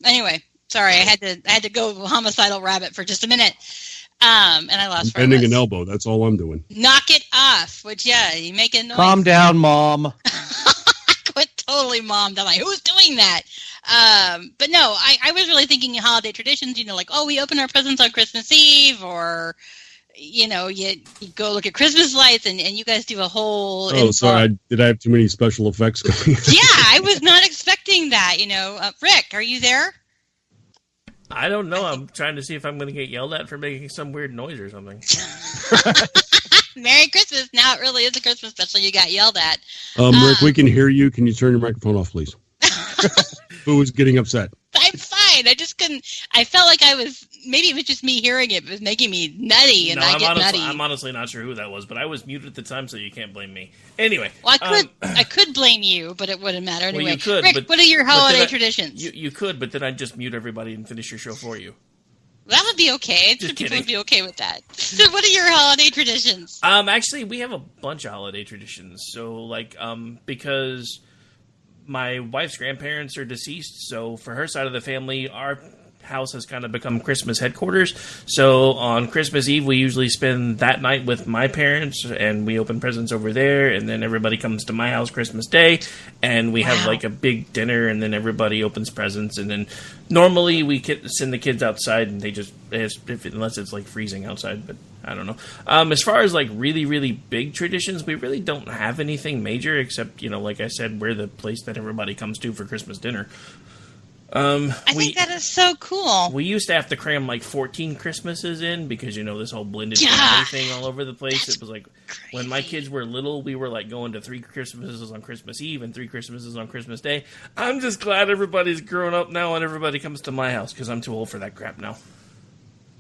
Anyway, sorry, I had to go homicidal rabbit for just a minute, and I lost. Bending an elbow. That's all I'm doing. Knock it off. Which you make a noise. Calm down, Mom. I went totally mommed. I'm like, who's doing that? But no, I was really thinking holiday traditions, like, we open our presents on Christmas Eve, or, you go look at Christmas lights, and you guys do a whole... Oh, sorry, did I have too many special effects going? Yeah, I was not expecting that, Rick, are you there? I don't know. I'm trying to see if I'm going to get yelled at for making some weird noise or something. Merry Christmas. Now it really is a Christmas special. You got yelled at. Rick, we can hear you. Can you turn your microphone off, please? Who was getting upset? I'm fine. I just couldn't. I felt like maybe it was just me hearing it. It was making me nutty, and nutty. I'm honestly not sure who that was, but I was muted at the time, so you can't blame me. Anyway. Well, I could blame you, but it wouldn't matter anyway. Well, you could, Rick, what are your holiday traditions? You could, but then I'd just mute everybody and finish your show for you. That would be okay. People would be okay with that. So what are your holiday traditions? Actually, we have a bunch of holiday traditions. So, because my wife's grandparents are deceased, so for her side of the family, our house has kind of become Christmas headquarters. So on Christmas Eve, we usually spend that night with my parents, and we open presents over there, and then everybody comes to my house Christmas Day, and we have a big dinner, and then everybody opens presents, and then normally we send the kids outside, and they just, unless it's freezing outside, but I don't know. As far as really, really big traditions, we really don't have anything major except, like I said, we're the place that everybody comes to for Christmas dinner. I think that is so cool. We used to have to cram like 14 Christmases in because, this whole blended family thing all over the place. It was like when my kids were little, we were like going to 3 Christmases on Christmas Eve and 3 Christmases on Christmas Day. I'm just glad everybody's grown up now and everybody comes to my house because I'm too old for that crap now.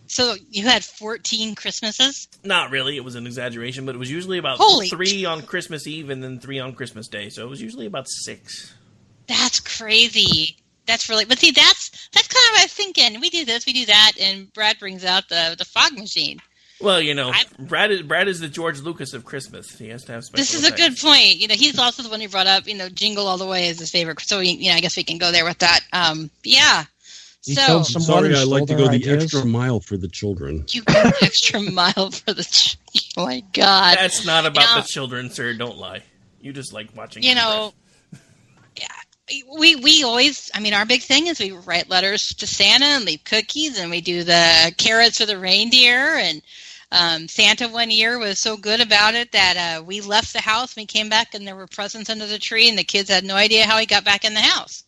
So you had 14 Christmases? Not really. It was an exaggeration, but it was usually about 3 on Christmas Eve and then 3 on Christmas Day. So it was usually about 6. That's crazy. That's really, but see, that's kind of what I was thinking. We do this, we do that, and Brad brings out the fog machine. Well, Brad is the George Lucas of Christmas. He has to have special This is effects. A good point. He's also the one who brought up, Jingle All the Way is his favorite. So, I guess we can go there with that. Yeah. I'm sorry, I like to go the extra mile for the children. You go the extra mile for the oh my God. That's not about the children, sir. Don't lie. You just like watching. Yeah. We always, our big thing is we write letters to Santa and leave cookies, and we do the carrots for the reindeer. And Santa one year was so good about it that we left the house. We came back and there were presents under the tree, and the kids had no idea how he got back in the house.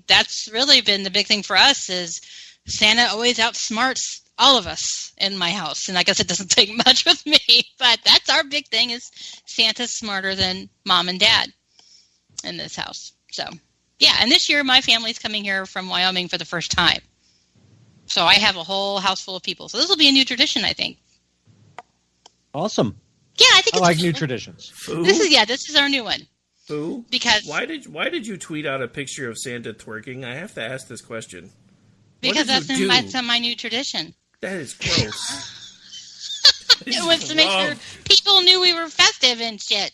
That's really been the big thing for us is Santa always outsmarts all of us in my house. And I guess it doesn't take much with me, but that's our big thing is Santa's smarter than mom and dad in this house. So, yeah, and this year my family's coming here from Wyoming for the first time. So I have a whole house full of people. So this will be a new tradition, I think. Awesome. Yeah, I think I like new traditions. This is our new one. Foo? Because why did you tweet out a picture of Santa twerking? I have to ask this question. Because that's my new tradition. That is gross. It was to make sure people knew we were festive and shit.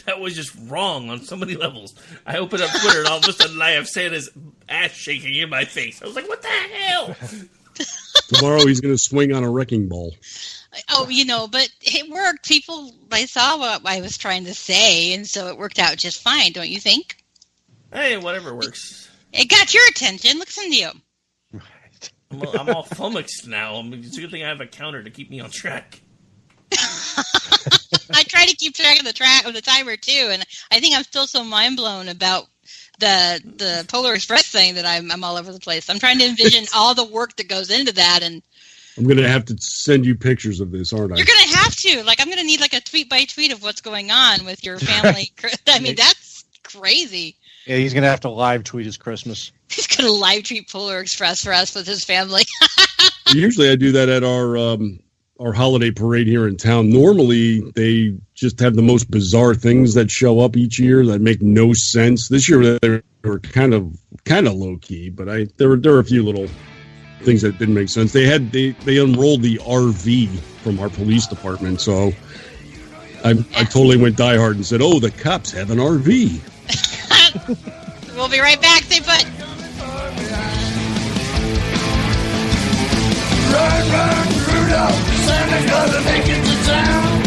That was just wrong on so many levels. I opened up Twitter and all of a sudden I have Santa's ass shaking in my face. I was like, what the hell? Tomorrow he's going to swing on a wrecking ball. Oh, but it worked. They saw what I was trying to say, and so it worked out just fine, don't you think? Hey, whatever works. It got your attention. Listen to you. I'm all flummoxed now. It's a good thing I have a counter to keep me on track. I try to keep track of the timer too, and I think I'm still so mind blown about the Polar Express thing that I'm all over the place. I'm trying to envision all the work that goes into that, and I'm going to have to send you pictures of this, aren't I? You're going to have to. I'm going to need a tweet by tweet of what's going on with your family. That's crazy. Yeah, he's going to have to live tweet his Christmas. He's going to live tweet Polar Express for us with his family. Usually I do that at our holiday parade here in town. Normally, they just have the most bizarre things that show up each year that make no sense. This year, they were kind of low key, but there were a few little things that didn't make sense. They unrolled the RV from our police department, so I totally went diehard and said, "Oh, the cops have an RV." We'll be right back. Stay put. Run, Rudolph, Santa's gonna make it to town.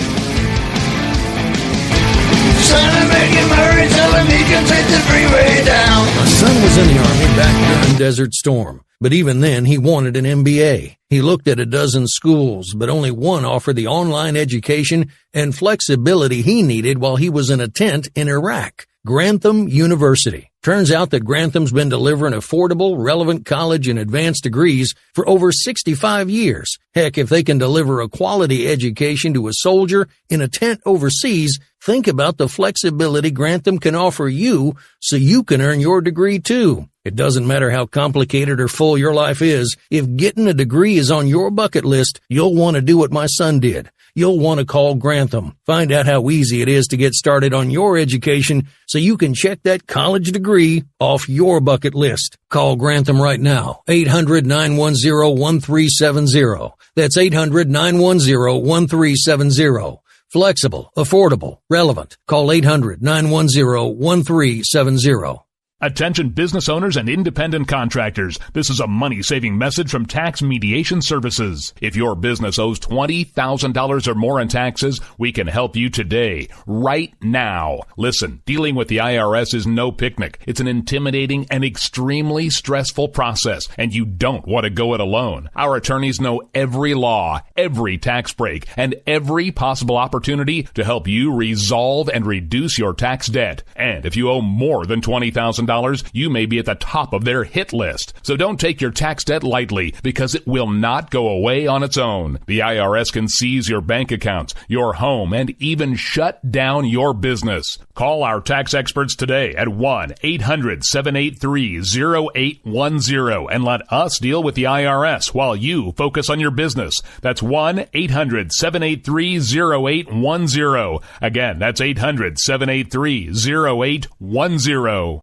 Santa, make him hurry, tell him he can take the freeway down. My son was in the Army back during Desert Storm, but even then he wanted an MBA. He looked at a dozen schools, but only one offered the online education and flexibility he needed while he was in a tent in Iraq. Grantham University. Turns out that Grantham's been delivering affordable, relevant college and advanced degrees for over 65 years. Heck, if they can deliver a quality education to a soldier in a tent overseas, think about the flexibility Grantham can offer you so you can earn your degree too. It doesn't matter how complicated or full your life is. If getting a degree is on your bucket list, you'll want to do what my son did. You'll want to call Grantham. Find out how easy it is to get started on your education so you can check that college degree off your bucket list. Call Grantham right now. 800-910-1370. That's 800-910-1370. Flexible, affordable, relevant. Call 800-910-1370. Attention business owners and independent contractors. This is a money-saving message from Tax Mediation Services. If your business owes $20,000 or more in taxes, we can help you today, right now. Listen, dealing with the IRS is no picnic. It's an intimidating and extremely stressful process, and you don't want to go it alone. Our attorneys know every law, every tax break, and every possible opportunity to help you resolve and reduce your tax debt. And if you owe more than $20,000, $100,000, you may be at the top of their hit list. So don't take your tax debt lightly, because it will not go away on its own. The IRS can seize your bank accounts, your home, and even shut down your business. Call our tax experts today at 1-800-783-0810 and let us deal with the IRS while you focus on your business. That's 1-800-783-0810. Again, that's 800-783-0810.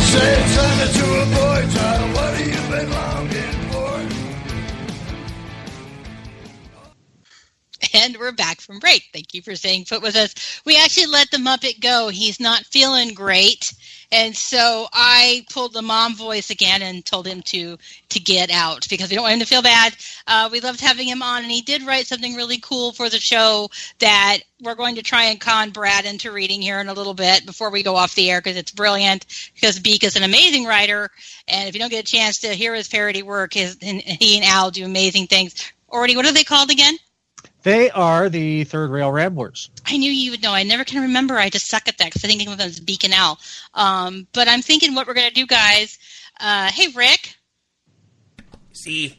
Say something to a boy child, what have you been longing for? And we're back from break. Thank you for staying put with us. We actually let the Muppet go. He's not feeling great. And so I pulled the mom voice again and told him to get out because we don't want him to feel bad. We loved having him on, and he did write something really cool for the show that we're going to try and con Brad into reading here in a little bit before we go off the air, because it's brilliant, because Beak is an amazing writer. And if you don't get a chance to hear his parody work, he and Al do amazing things. Ordy, what are they called again? They are the Third Rail Ramblers. I knew you would know. I never can remember. I just suck at that because I think of them as Beak and Al. But I'm thinking what we're going to do, guys. Hey, Rick. See.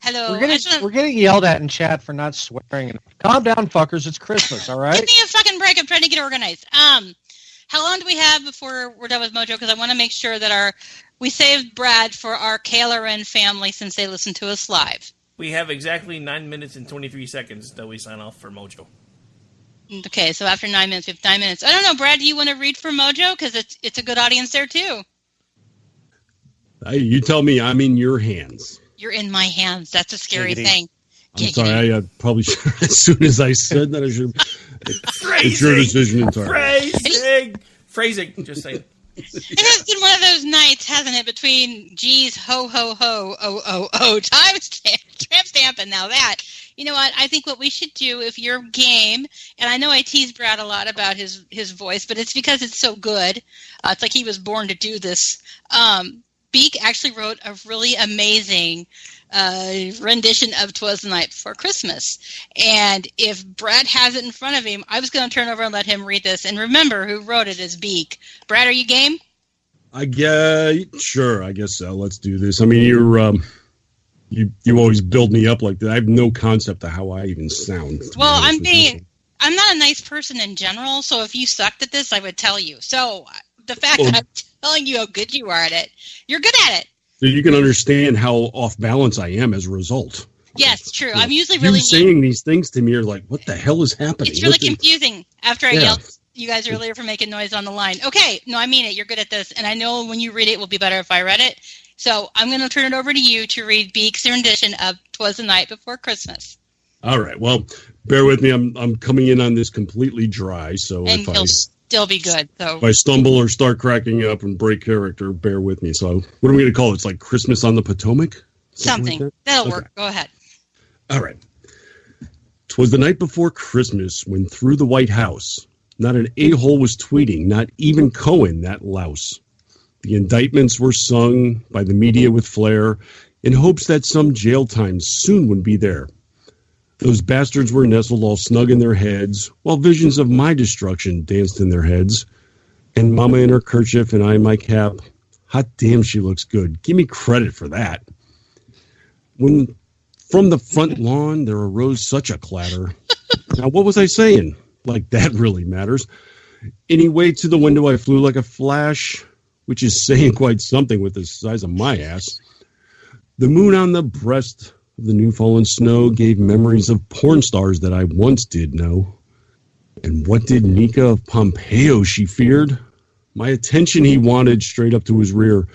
Hello. We're getting yelled at in chat for not swearing. Calm down, fuckers. It's Christmas, all right? Give me a fucking break. I'm trying to get organized. How long do we have before we're done with Mojo? Because I want to make sure that we saved Brad for our KLRN family since they listen to us live. We have exactly 9 minutes and 23 seconds that we sign off for Mojo. Okay, so after 9 minutes, we have 9 minutes. I don't know, Brad, do you want to read for Mojo? Because it's a good audience there, too. You tell me. I'm in your hands. You're in my hands. That's a scary thing. I'm sorry. I probably should, as soon as I said that, I should. It's your decision entirely. Phrasing. Just saying. It has been one of those nights, hasn't it, between geez, ho, ho, ho, tramp stamp, and now that. You know what? I think what we should do, if you're game, and I know I tease Brad a lot about his voice, but it's because it's so good. It's like he was born to do this. Beak actually wrote a really amazing rendition of 'Twas the Night Before Christmas. And if Brad has it in front of him, I was going to turn over and let him read this. And remember, who wrote it is Beak. Brad, are you game? Sure, I guess so. Let's do this. I mean, you always build me up like that. I have no concept of how I even sound. Well, I'm not a nice person in general, so if you sucked at this, I would tell you. So the fact that I'm telling you how good you are at it, you're good at it. So you can understand how off balance I am as a result. Yes, true. I'm usually really saying these things to me are like, what the hell is happening? It's really confusing after I yelled at you guys earlier for making noise on the line. Okay, no, I mean it. You're good at this, and I know when you read it, it will be better if I read it. So I'm going to turn it over to you to read Beak's rendition of 'Twas the Night Before Christmas. All right. Well, bear with me. I'm coming in on this completely dry, so and he'll still be good. So if I stumble or start cracking up and break character, bear with me. So what are we going to call it? It's like Christmas on the Potomac? Something. Like That'll work. Go ahead. All right. 'Twas the night before Christmas when through the White House not an a-hole was tweeting, not even Cohen, that louse. The indictments were sung by the media with flair in hopes that some jail time soon would be there. Those bastards were nestled all snug in their heads, while visions of my destruction danced in their heads. And Mama in her kerchief and I in my cap. Hot damn, she looks good. Give me credit for that. When from the front lawn there arose such a clatter. Now, what was I saying? Like that really matters. Anyway, to the window I flew like a flash, which is saying quite something with the size of my ass. The moon on the breast of the new fallen snow gave memories of porn stars that I once did know. And what did Nika of Pompeo she feared? My attention he wanted straight up to his rear.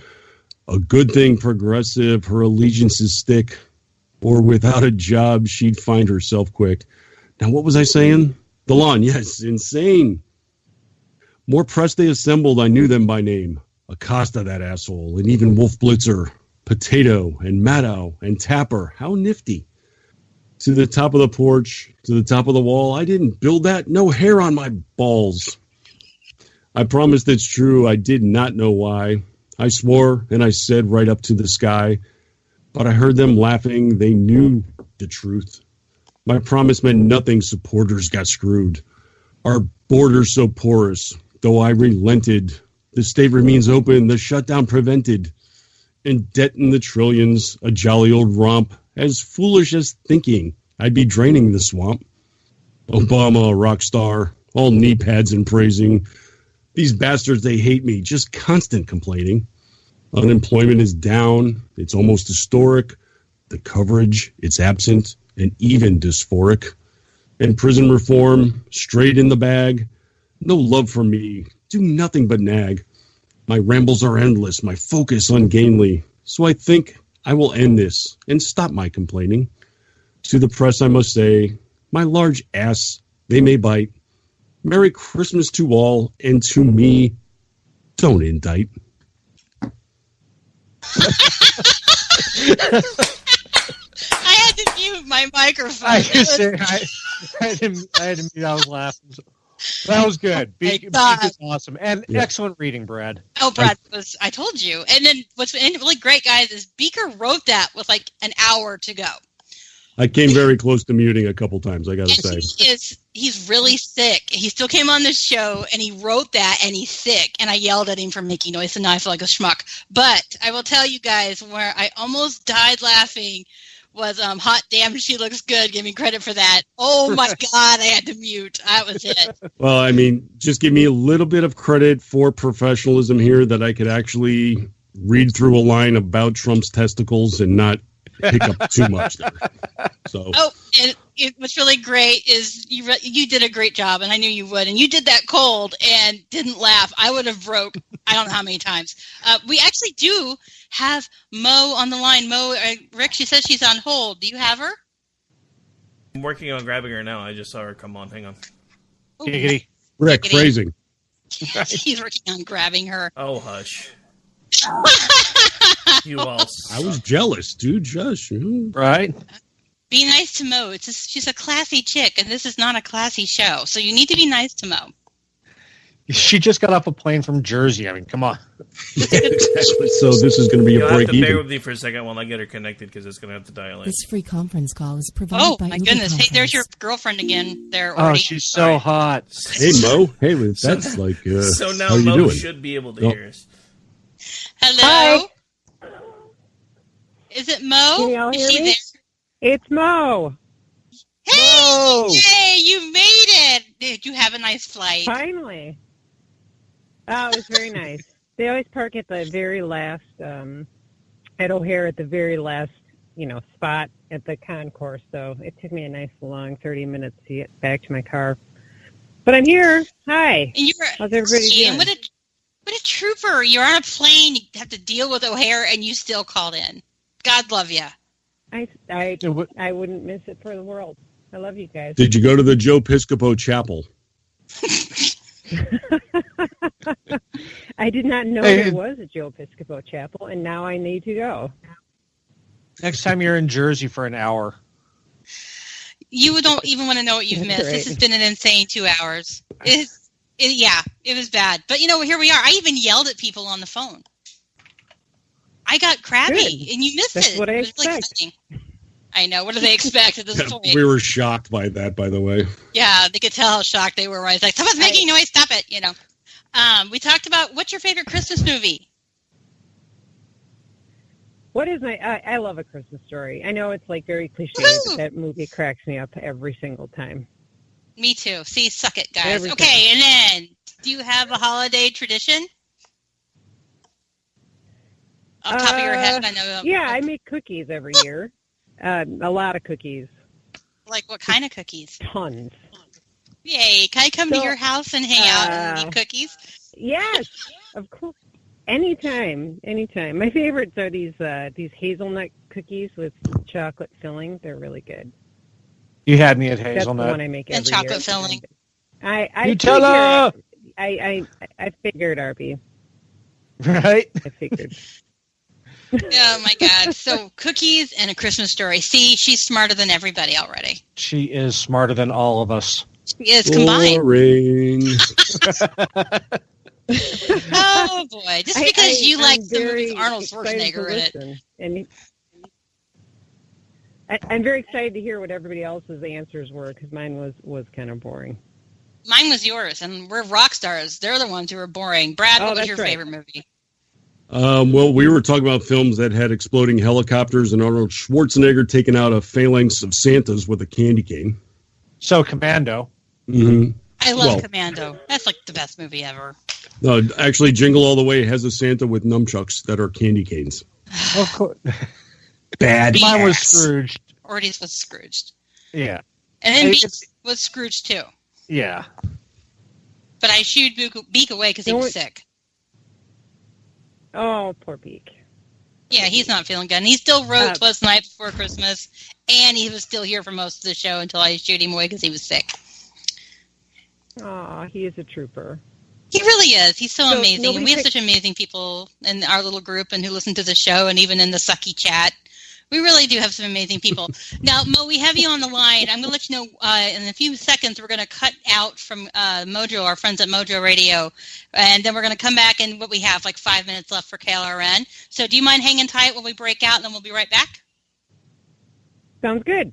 A good thing progressive, her allegiances stick. Or without a job, she'd find herself quick. Now, what was I saying? The lawn, yes, insane. More press they assembled, I knew them by name. Acosta, that asshole, and even Wolf Blitzer, Potato, and Maddow, and Tapper. How nifty. To the top of the porch, to the top of the wall. I didn't build that. No hair on my balls. I promised it's true. I did not know why. I swore, and I said right up to the sky. But I heard them laughing. They knew the truth. My promise meant nothing, supporters got screwed. Our borders so porous, though I relented. The state remains open, the shutdown prevented. And debt in the trillions, a jolly old romp, as foolish as thinking I'd be draining the swamp. Obama, a rock star, all knee pads and praising. These bastards, they hate me, just constant complaining. Unemployment is down, it's almost historic. The coverage, it's absent, and even dysphoric. And prison reform, straight in the bag. No love for me, do nothing but nag. My rambles are endless, my focus ungainly. So I think I will end this and stop my complaining. To the press I must say, my large ass, they may bite. Merry Christmas to all, and to me, don't indict. I had to mute my microphone. I had to mute. I was laughing. That was good. Beak is awesome. And excellent reading, Brad. Oh, Brad, I told you. And then what's really great, guys, is Beaker wrote that with like an hour to go. I came very close to muting a couple times, I got to say. He's really sick. He still came on this show, and he wrote that, and he's sick. And I yelled at him for making noise, and now I feel like a schmuck. But I will tell you guys, where I almost died laughing was Hot Damn, She Looks Good. Give me credit for that. Oh, my God, I had to mute. That was it. Well, I mean, just give me a little bit of credit for professionalism here that I could actually read through a line about Trump's testicles and not pick up too much there. So. Oh, and what's really great is you did a great job, and I knew you would. And you did that cold and didn't laugh. I would have broke I don't know how many times. We actually do have Mo on the line. Mo, Rick, she says she's on hold. Do you have her? I'm working on grabbing her now. I just saw her come on. Hang on. Giggity. Rick, phrasing. He's working on grabbing her. Oh, hush. You all. I was jealous, dude. Just right. Be nice to Mo. She's a classy chick, and this is not a classy show. So you need to be nice to Mo. She just got off a plane from Jersey. I mean, come on. So this is going to be a break even. even. Bear with me for a second while I get her connected because it's going to have to dial in. This free conference call is provided by my goodness. Hey, there's your girlfriend again there, Oh, Ordy. she's so hot. Hey, Mo. Hey, that's like. So now how you Mo doing? should be able to hear us. Hello? Hi. Is it Mo? Can y'all Is hear she me? there? It's Mo. Hey! Mo! Hey, you made it! Did you have a nice flight? Finally. Oh, it was very nice. They always park at the very last, at O'Hare at the very last, spot at the concourse. So it took me a nice long 30 minutes to get back to my car. But I'm here. Hi. And how's everybody doing? What a trooper. You're on a plane. You have to deal with O'Hare, and you still called in. God love you. I wouldn't miss it for the world. I love you guys. Did you go to the Joe Piscopo Chapel? I did not know there was a Joe Piscopo Chapel, and now I need to go. Next time you're in Jersey for an hour. You don't even want to know what you've missed. Right. This has been an insane 2 hours. It was bad. But, here we are. I even yelled at people on the phone. I got crabby, Good. and you missed That's it. what I It was expect. exciting. I know. What do they expect at this point? We were shocked by that, by the way. Yeah, they could tell how shocked they were. I was like, someone's making noise. Stop it, We talked about what's your favorite Christmas movie? What is I love A Christmas Story. I know it's like very cliche, but that movie cracks me up every single time. Me too. See, suck it, guys. Every Okay, and then, do you have a holiday tradition? Off the top of your head, I know. Yeah, I make cookies every year. A lot of cookies. Like what kind of cookies? Tons. Yay! Can I come to your house and hang out and eat cookies? Yes, of course. Anytime. My favorites are these hazelnut cookies with chocolate filling. They're really good. You had me at That's hazelnut. the one I make every And chocolate year. filling. Nutella! I figured, RP. Right? I figured. Oh my God! So cookies and A Christmas Story. See, she's smarter than everybody already. She is smarter than all of us. She is combined. Boring. Oh boy! Just because you I'm like the very movie with Arnold excited to Schwarzenegger in it. listen. And I'm very excited to hear what everybody else's answers were because mine was kind of boring. Mine was yours, and we're rock stars. They're the ones who are boring. Brad, what was your favorite movie? Well, we were talking about films that had exploding helicopters and Arnold Schwarzenegger taking out a phalanx of Santas with a candy cane. So, Commando. Mm-hmm. I love Commando. That's like the best movie ever. No, actually, Jingle All the Way has a Santa with nunchucks that are candy canes. Of course. Bad. Mine was Scrooged. Ordy's was Scrooged. Yeah. And then Beak was Scrooged, too. Yeah. But I shooed Beak away because he was sick. Oh, poor Beak. Yeah, he's not feeling good. And he still wrote 'Twas the Night Before Christmas, and he was still here for most of the show until I shoot him away because he was sick. Oh, he is a trooper. He really is. He's so amazing. And we have takes- such amazing people in our little group and who listen to the show and even in the sucky chat. We really do have some amazing people. Now, Mo, we have you on the line. I'm going to let you know in a few seconds we're going to cut out from Mojo, our friends at Mojo Radio, and then we're going to come back and what we have, like 5 minutes left for KLRN. So do you mind hanging tight when we break out, and then we'll be right back? Sounds good.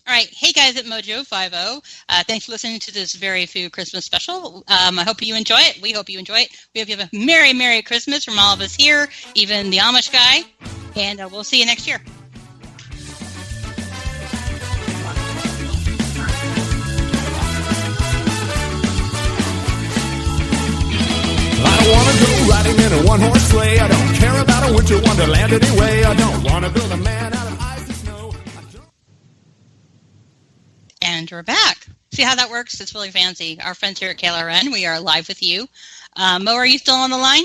All right. Hey, guys at Mojo 50. Thanks for listening to this Very Foo Christmas special. I hope you enjoy it. We hope you enjoy it. We hope you have a Merry, Merry Christmas from all of us here, even the Amish guy, and we'll see you next year. I don't want to go riding in a one-horse sleigh. I don't care about a winter wonderland anyway. I don't want to build a man out of ice and snow. And we're back. See how that works? It's really fancy. Our friends here at KLRN, we are live with you. Mo, are you still on the line?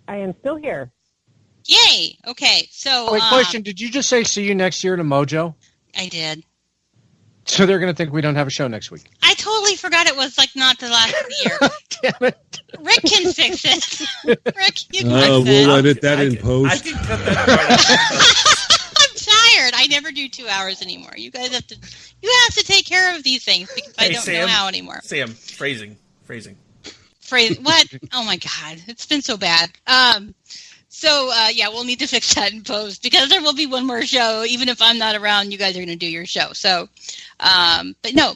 I am still here. Yay! Okay, so... Wait, question. Did you just say see you next year to Mojo? I did. So they're going to think we don't have a show next week. I totally forgot it was, like, not the last of the year. Damn it. Rick can fix it. Rick, you can fix it. We'll edit that in post. I can cut that part out. I'm tired. I never do 2 hours anymore. You guys have to... You have to take care of these things because I don't know how anymore. Sam, phrasing. Phrase what? Oh my God, it's been so bad. So yeah, we'll need to fix that in post because there will be one more show. Even if I'm not around, you guys are going to do your show. So, but no,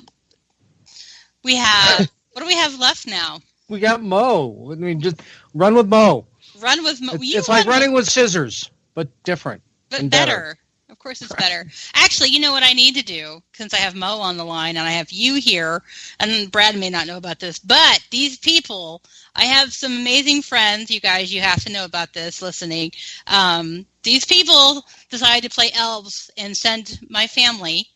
we have. What do we have left now? We got Mo. I mean, just run with Mo. Run with Mo. It's like running with scissors, but different. But and better. Of course it's better. Actually, you know what I need to do, since I have Mo on the line and I have you here, and Brad may not know about this, but these people, I have some amazing friends, you guys, you have to know about this listening. These people decided to play elves and send my family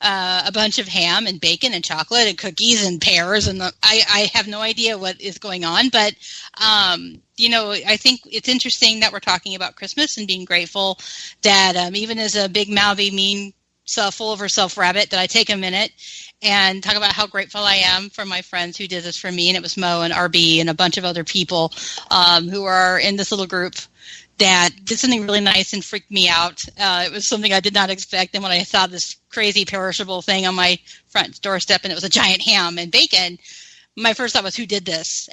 a bunch of ham and bacon and chocolate and cookies and pears, and I have no idea what is going on, but you know, I think it's interesting that we're talking about Christmas and being grateful that even as a big mouthy, mean, full of herself rabbit, that I take a minute and talk about how grateful I am for my friends who did this for me, and it was Mo and RB and a bunch of other people who are in this little group that did something really nice and freaked me out. It was something I did not expect, and when I saw this crazy perishable thing on my front doorstep and it was a giant ham and bacon, my first thought was, who did this?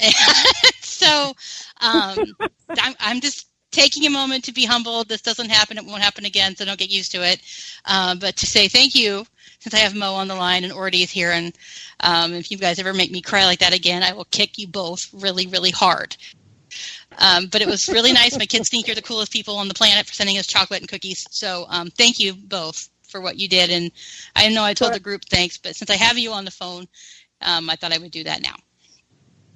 So I'm just taking a moment to be humbled. This doesn't happen. It won't happen again, so don't get used to it. But to say thank you, since I have Mo on the line and Ordy is here, and if you guys ever make me cry like that again, I will kick you both really, really hard. But it was really nice. My kids think you're the coolest people on the planet for sending us chocolate and cookies. So thank you both for what you did. And I know I told the group thanks, but since I have you on the phone, I thought I would do that now.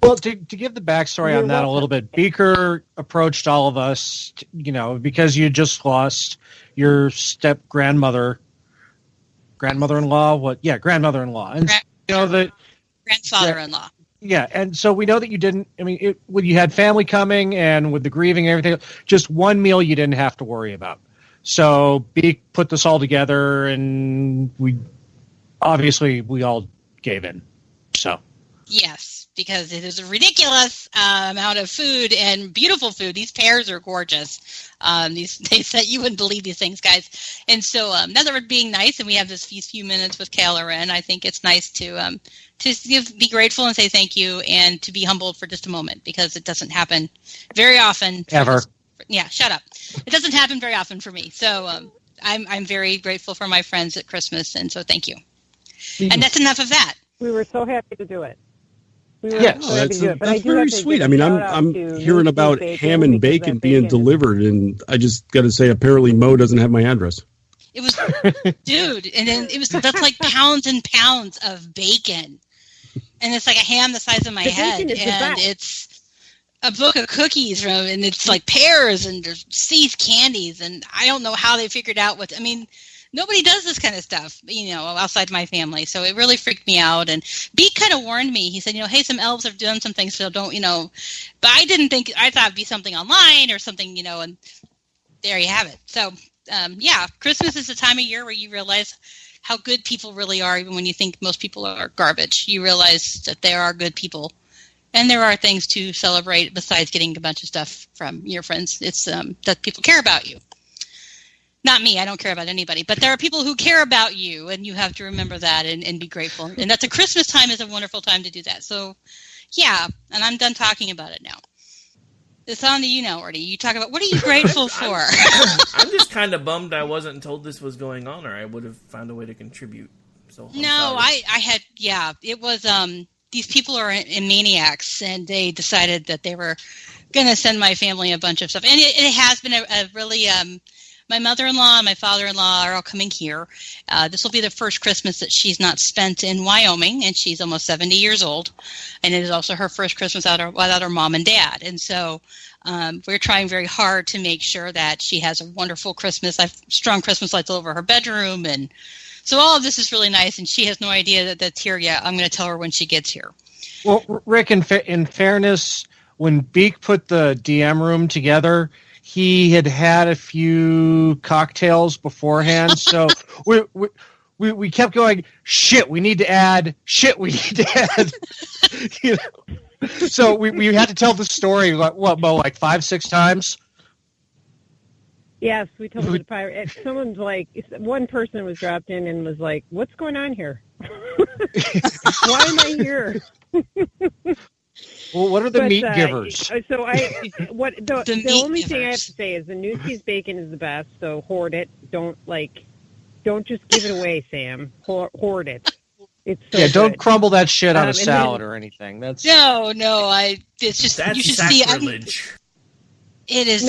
Well, to give the backstory on that a little bit, Beaker approached all of us, you know, because you just lost your grandmother-in-law. Grandmother-in-law. And you know that grandfather-in-law. Yeah, and so we know that you didn't. I mean, when you had family coming and with the grieving and everything, just one meal you didn't have to worry about. So Beak put this all together, and we all gave in. So yes, because it is a ridiculous amount of food and beautiful food. These pears are gorgeous. They said you wouldn't believe these things, guys. And so now that we're being nice and we have this few minutes with KLRN, I think it's nice to be grateful and say thank you and to be humbled for just a moment because it doesn't happen very often. Ever. Yeah, shut up. It doesn't happen very often for me. So I'm very grateful for my friends at Christmas, and so thank you. And that's enough of that. We were so happy to do it. That's very sweet. I mean, I'm hearing about ham and bacon being delivered, and I just got to say, apparently Mo doesn't have my address. It was, dude, and then that's like pounds and pounds of bacon, and it's like a ham the size of my head, and it's a book of cookies and it's like pears and there's C's candies, and I don't know how they figured out nobody does this kind of stuff, outside my family. So it really freaked me out. And Beat kind of warned me. He said, hey, some elves have done some things, so don't, but I thought it'd be something online or something, and there you have it. So, Christmas is the time of year where you realize how good people really are, even when you think most people are garbage. You realize that there are good people. And there are things to celebrate besides getting a bunch of stuff from your friends. It's that people care about you. Not me, I don't care about anybody, but there are people who care about you, and you have to remember that and be grateful. And that's a Christmas time is a wonderful time to do that. So, yeah, and I'm done talking about it now. It's on to you now, Ordy. You talk about, what are you grateful for? I'm just kind of bummed I wasn't told this was going on, or I would have found a way to contribute. So I had, it was, these people are maniacs, and they decided that they were going to send my family a bunch of stuff. And it has been a really... my mother-in-law and my father-in-law are all coming here. This will be the first Christmas that she's not spent in Wyoming, and she's almost 70 years old. And it is also her first Christmas without her mom and dad. And so we're trying very hard to make sure that she has a wonderful Christmas. I've strung Christmas lights all over her bedroom. And so all of this is really nice, and she has no idea that that's here yet. I'm going to tell her when she gets here. Well, Rick, in fairness, when Beak put the DM room together, he had a few cocktails beforehand, so we kept going, we need to add. So we had to tell the story, Mo, like 5-6 times? Yes, we told the pirate. Someone's like, one person was dropped in and was like, what's going on here? Why am I here? Well, what are the meat givers? So the only thing I have to say is the new cheese bacon is the best. So hoard it. Don't just give it away, Sam. Hoard it. It's so don't good. crumble that shit on a salad or anything. No. It's just that's you should sacrilege. It is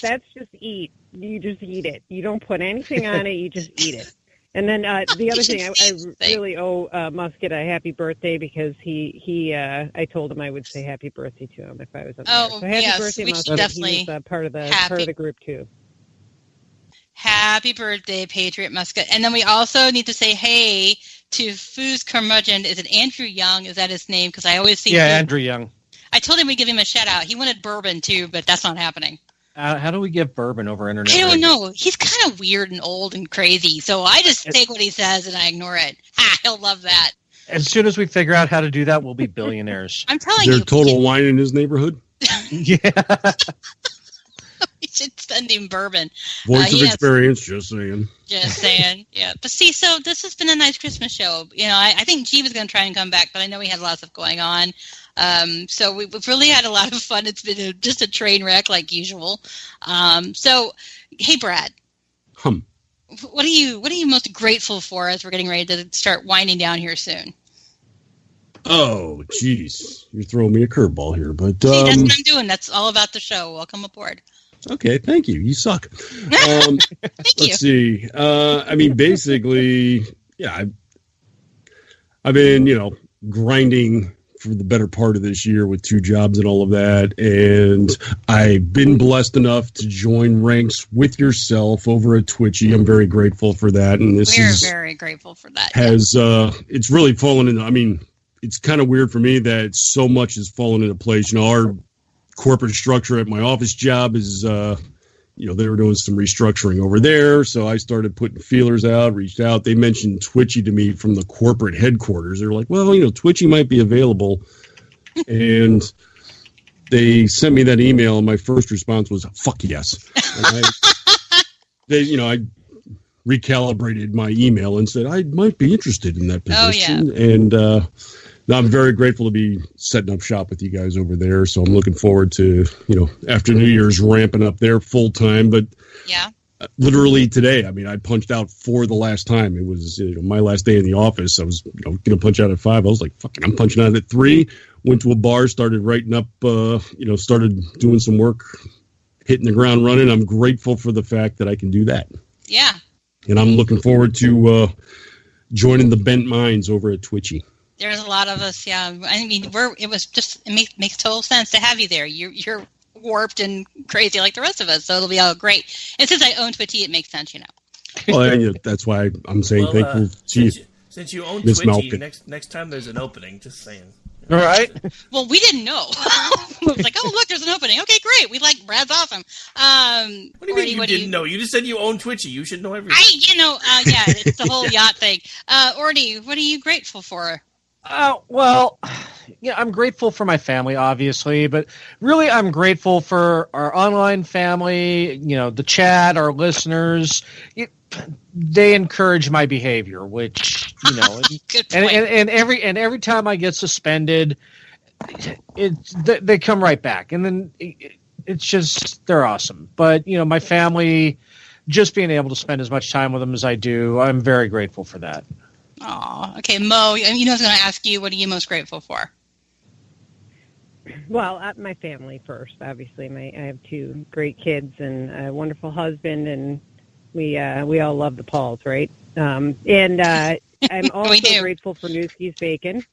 that's just eat. You just eat it. You don't put anything on it. You just eat it. And then the other thing, I really owe Musket a happy birthday because I told him I would say happy birthday to him if I was up there. So happy birthday, Musket. Definitely he was part of the group too. Happy birthday, Patriot Musket. And then we also need to say hey to Foo's Curmudgeon. Is it Andrew Young? Is that his name? Because I always see Andrew Young. I told him we'd give him a shout out. He wanted bourbon too, but that's not happening. How do we give bourbon over internet? I don't know. He's kind of weird and old and crazy, so I just take what he says and I ignore it. He'll love that. As soon as we figure out how to do that, we'll be billionaires. I'm telling you. Is there total wine in his neighborhood? Yeah. We should send him bourbon. Voice of experience, just saying. Just saying, yeah. But see, so this has been a nice Christmas show. I think G was going to try and come back, but I know we had lots of going on. So we've really had a lot of fun. It's been just a train wreck like usual. So, hey, Brad. What are you most grateful for as we're getting ready to start winding down here soon? Oh, jeez. You're throwing me a curveball here, but... See, that's what I'm doing. That's all about the show. Welcome aboard. Okay, thank you. You suck. Let's see. I mean, basically, yeah, I've been, grinding for the better part of this year with 2 jobs and all of that, and I've been blessed enough to join ranks with yourself over at Twitchy. I'm very grateful for that, and we're very grateful for that. It's really fallen into. I mean, it's kind of weird for me that so much has fallen into place. Our corporate structure at my office job is, they were doing some restructuring over there. So I started putting feelers out, reached out. They mentioned Twitchy to me from the corporate headquarters. They're like, well, Twitchy might be available. And they sent me that email. And my first response was, fuck yes. And I recalibrated my email and said, I might be interested in that position. Oh, yeah. And, I'm very grateful to be setting up shop with you guys over there. So I'm looking forward to, after New Year's ramping up there full time. But yeah, literally today, I mean, I punched out 4 the last time. It was my last day in the office. I was going to punch out at 5. I was like, fucking, I'm punching out at 3. Went to a bar, started writing up, started doing some work, hitting the ground running. I'm grateful for the fact that I can do that. Yeah. And I'm looking forward to joining the Bent Minds over at Twitchy. There's a lot of us, yeah. I mean, it makes total sense to have you there. You're warped and crazy like the rest of us, so it'll be all great. And since I own Twitchy, it makes sense, Well, that's why I'm saying thankful to you. Since you own Miss Twitchy, Malkin. next time there's an opening, just saying. All right. Well, we didn't know. It was like, oh, look, there's an opening. Okay, great. We like Brad's awesome. What do you mean you didn't know? You just said you own Twitchy. You should know everything. Yeah, it's the whole yacht thing. Ordy, what are you grateful for? Well, I'm grateful for my family, obviously, but really I'm grateful for our online family, the chat, our listeners. They encourage my behavior, which, and every time I get suspended, they come right back. And then it's just, they're awesome. But, my family, just being able to spend as much time with them as I do, I'm very grateful for that. Aw, okay, Mo, I was going to ask you, what are you most grateful for? Well, my family first, obviously. I have 2 great kids and a wonderful husband, and we all love the Pauls, right? I'm also grateful for Newski's Bacon.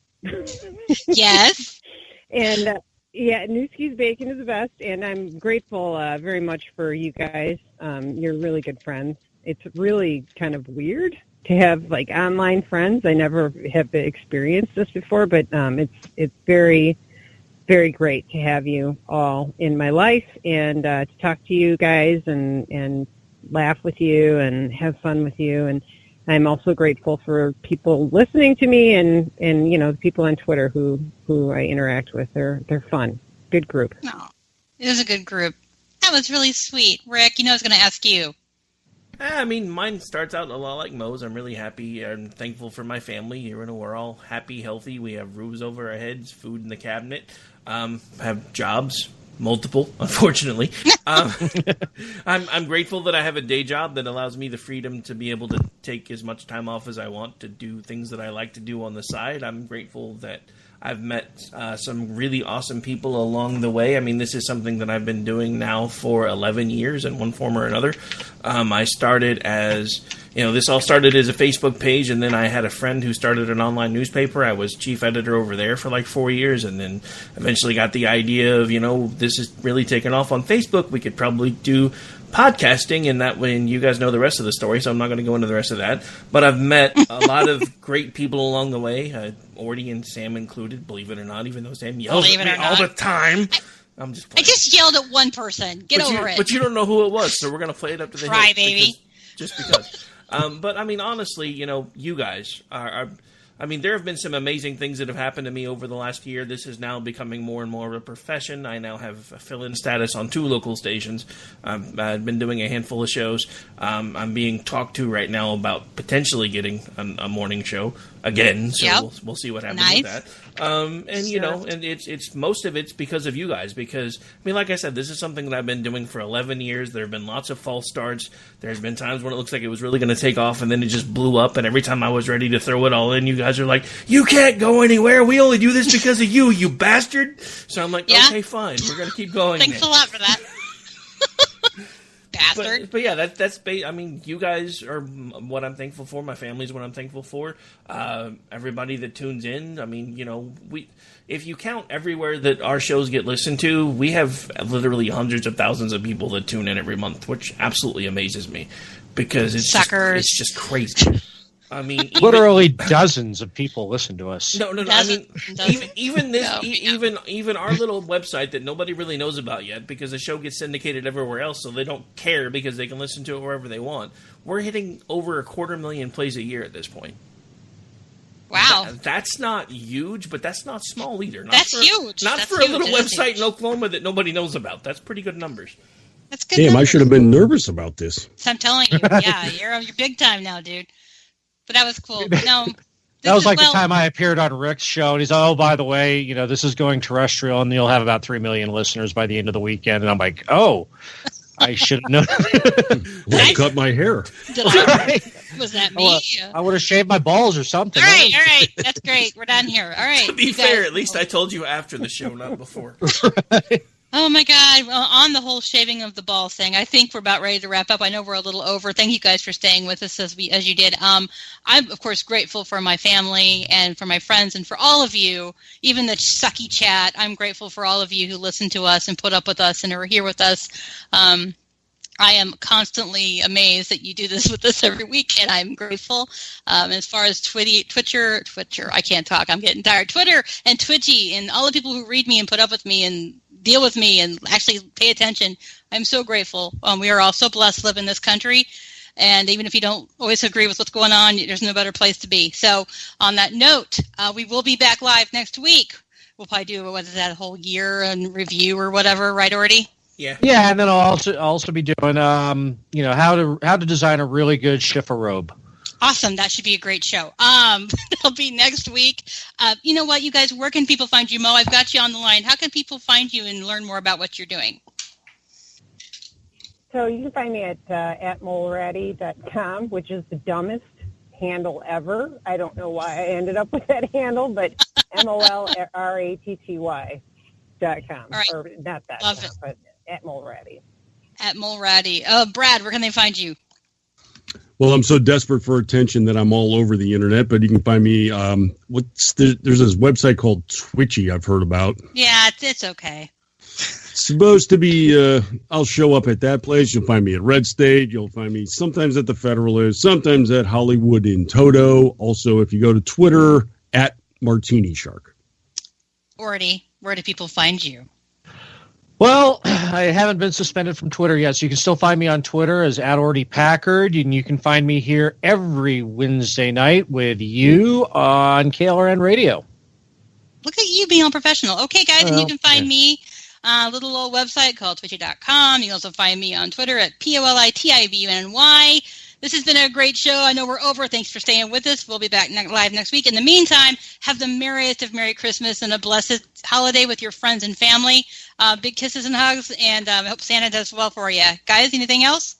Yes. And Newski's Bacon is the best, and I'm grateful very much for you guys. You're really good friends. It's really kind of weird to have like online friends. I never have experienced this before, but it's very, very great to have you all in my life and to talk to you guys and laugh with you and have fun with you. And I'm also grateful for people listening to me and the people on Twitter who I interact with. They're fun. Good group. No, it was a good group. That was really sweet. Rick, I was going to ask you. I mean, mine starts out a lot like Mo's. I'm really happy and thankful for my family. We're all happy, healthy. We have roofs over our heads, food in the cabinet, have jobs, multiple, unfortunately. I'm grateful that I have a day job that allows me the freedom to be able to take as much time off as I want to do things that I like to do on the side. I'm grateful that I've met some really awesome people along the way. I mean, this is something that I've been doing now for 11 years in one form or another. I started as, this all started as a Facebook page, and then I had a friend who started an online newspaper. I was chief editor over there for like 4 years, and then eventually got the idea of, this is really taking off on Facebook. We could probably do podcasting, and that way, and you guys know the rest of the story, so I'm not going to go into the rest of that. But I've met a lot of great people along the way, Ordy and Sam included, believe it or not, even though Sam yells at me all the time. I'm just playing. I just yelled at one person. Get over it. But you don't know who it was, so we're going to play it up to the Cry, baby. Just because. But, I mean, honestly, you guys are I mean, there have been some amazing things that have happened to me over the last year. This is now becoming more and more of a profession. I now have a fill-in status on 2 local stations. I've been doing a handful of shows. I'm being talked to right now about potentially getting a morning show again. So we'll see what happens with that. And it's most of it's because of you guys. Because I mean, like I said, this is something that I've been doing for 11 years. There have been lots of false starts. There's been times when it looks like it was really going to take off, and then it just blew up. And every time I was ready to throw it all in, you guys are like, "You can't go anywhere. We only do this because of you, you bastard." So I'm like, "Okay, fine. We're going to keep going." Thanks a lot for that. Bastard. But yeah, that's I mean, you guys are what I'm thankful for. My family's what I'm thankful for. Everybody that tunes in. I mean, if you count everywhere that our shows get listened to, we have literally hundreds of thousands of people that tune in every month, which absolutely amazes me because it's just crazy. I mean, literally dozens of people listen to us. No. I mean, even our little website that nobody really knows about yet, because the show gets syndicated everywhere else, so they don't care because they can listen to it wherever they want. We're hitting over 250,000 plays a year at this point. Wow, that's not huge, but that's not small either. That's huge. Not for a little website in Oklahoma that nobody knows about. That's pretty good numbers. That's good. Damn, I should have been nervous about this. So I'm telling you, you're big time now, dude. But that was cool. No, that was like the time I appeared on Rick's show, and he's like, "Oh, by the way, this is going terrestrial, and you'll have about 3 million listeners by the end of the weekend." And I'm like, "Oh, I should have known. Well, cut my hair. Was that me? I would have shaved my balls or something. All right. That's great. We're done here. All right. To be fair, at least I told you after the show, not before. Oh my God! Well, on the whole shaving of the balls thing, I think we're about ready to wrap up. I know we're a little over. Thank you guys for staying with us as you did. I'm of course grateful for my family and for my friends and for all of you, even the sucky chat. I'm grateful for all of you who listen to us and put up with us and are here with us. I am constantly amazed that you do this with us every week, and I'm grateful. As far as Twitter, I can't talk. I'm getting tired. Twitter and Twitchy and all the people who read me and put up with me and deal with me and actually pay attention. I'm so grateful. We are all so blessed to live in this country. And even if you don't always agree with what's going on, there's no better place to be. So on that note, we will be back live next week. We'll probably do, that whole year in review or whatever, right, Ordy? Yeah, and then I'll also be doing, how to design a really good shiffer robe. Awesome. That should be a great show. That'll be next week. You know what, you guys, where can people find you? Mo, I've got you on the line. How can people find you and learn more about what you're doing? So you can find me at moleratty.com, which is the dumbest handle ever. I don't know why I ended up with that handle, but MOLRATTY.com. All right. Or not that, Love it. but at Moleratty. At Moleratty. Brad, where can they find you? Well, I'm so desperate for attention that I'm all over the internet, but you can find me. There's this website called Twitchy I've heard about. Yeah, it's okay. Supposed to be, I'll show up at that place. You'll find me at Red State. You'll find me sometimes at the Federalist, sometimes at Hollywood in Toto. Also, if you go to Twitter, at Martini Shark. Ordy, where do people find you? Well, I haven't been suspended from Twitter yet, so you can still find me on Twitter as at Ordy Packard, and you can find me here every Wednesday night with you on KLRN Radio. Look at you being all professional. Okay, guys, and you can find me on a little old website called twitchy.com. You can also find me on Twitter at POLITIBUNY. This has been a great show. I know we're over. Thanks for staying with us. We'll be back live next week. In the meantime, have the merriest of Merry Christmas and a blessed holiday with your friends and family. Big kisses and hugs, and I hope Santa does well for you. Guys, anything else?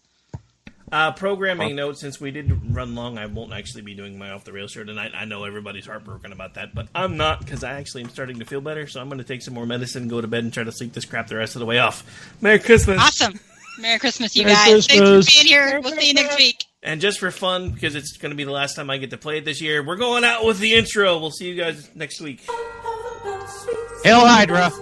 Programming note, since we did run long, I won't actually be doing my Off the Rails show tonight. I know everybody's heartbroken about that, but I'm not, because I actually am starting to feel better, so I'm going to take some more medicine, go to bed, and try to sleep this crap the rest of the way off. Merry Christmas! Awesome! Merry Christmas, you Merry guys. Christmas. Thanks for being here. We'll see you next week. And just for fun, because it's going to be the last time I get to play it this year, we're going out with the intro. We'll see you guys next week. Hail Hydra!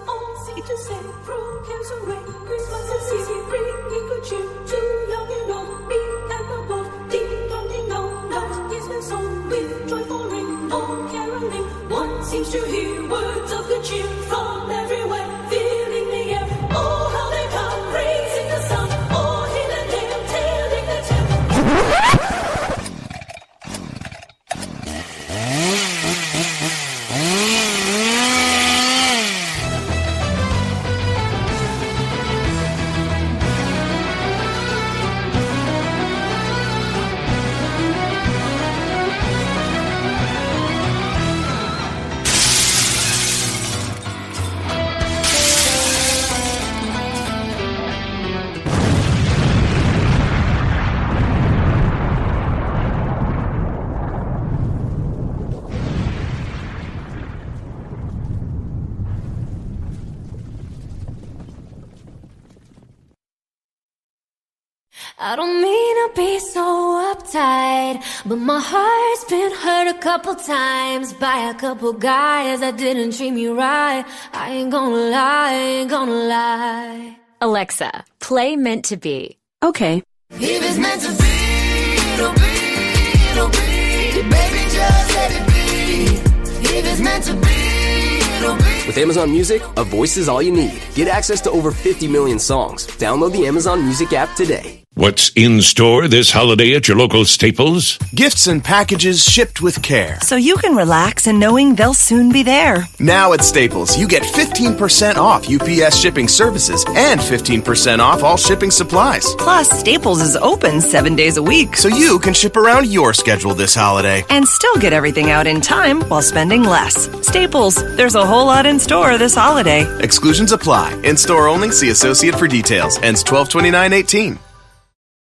Seems to hear words of good cheer from everywhere, filling the air. Oh, how they come, praising the sun. Oh, hear the tale, telling the tale. I don't mean to be so uptight, but my heart's been hurt a couple times by a couple guys that didn't treat me right. I ain't gonna lie. Alexa, play Meant to Be. Okay. If it's meant to be, it'll be, it'll be. Baby, just let it be. If it's meant to be, it'll be. With Amazon Music, a voice is all you need. Get access to over 50 million songs. Download the Amazon Music app today. What's in store this holiday at your local Staples? Gifts and packages shipped with care. So you can relax in knowing they'll soon be there. Now at Staples, you get 15% off UPS shipping services and 15% off all shipping supplies. Plus, Staples is open 7 days a week. So you can ship around your schedule this holiday. And still get everything out in time while spending less. Staples, there's a whole lot in store this holiday. Exclusions apply. In store only. See associate for details. Ends 12/29/18.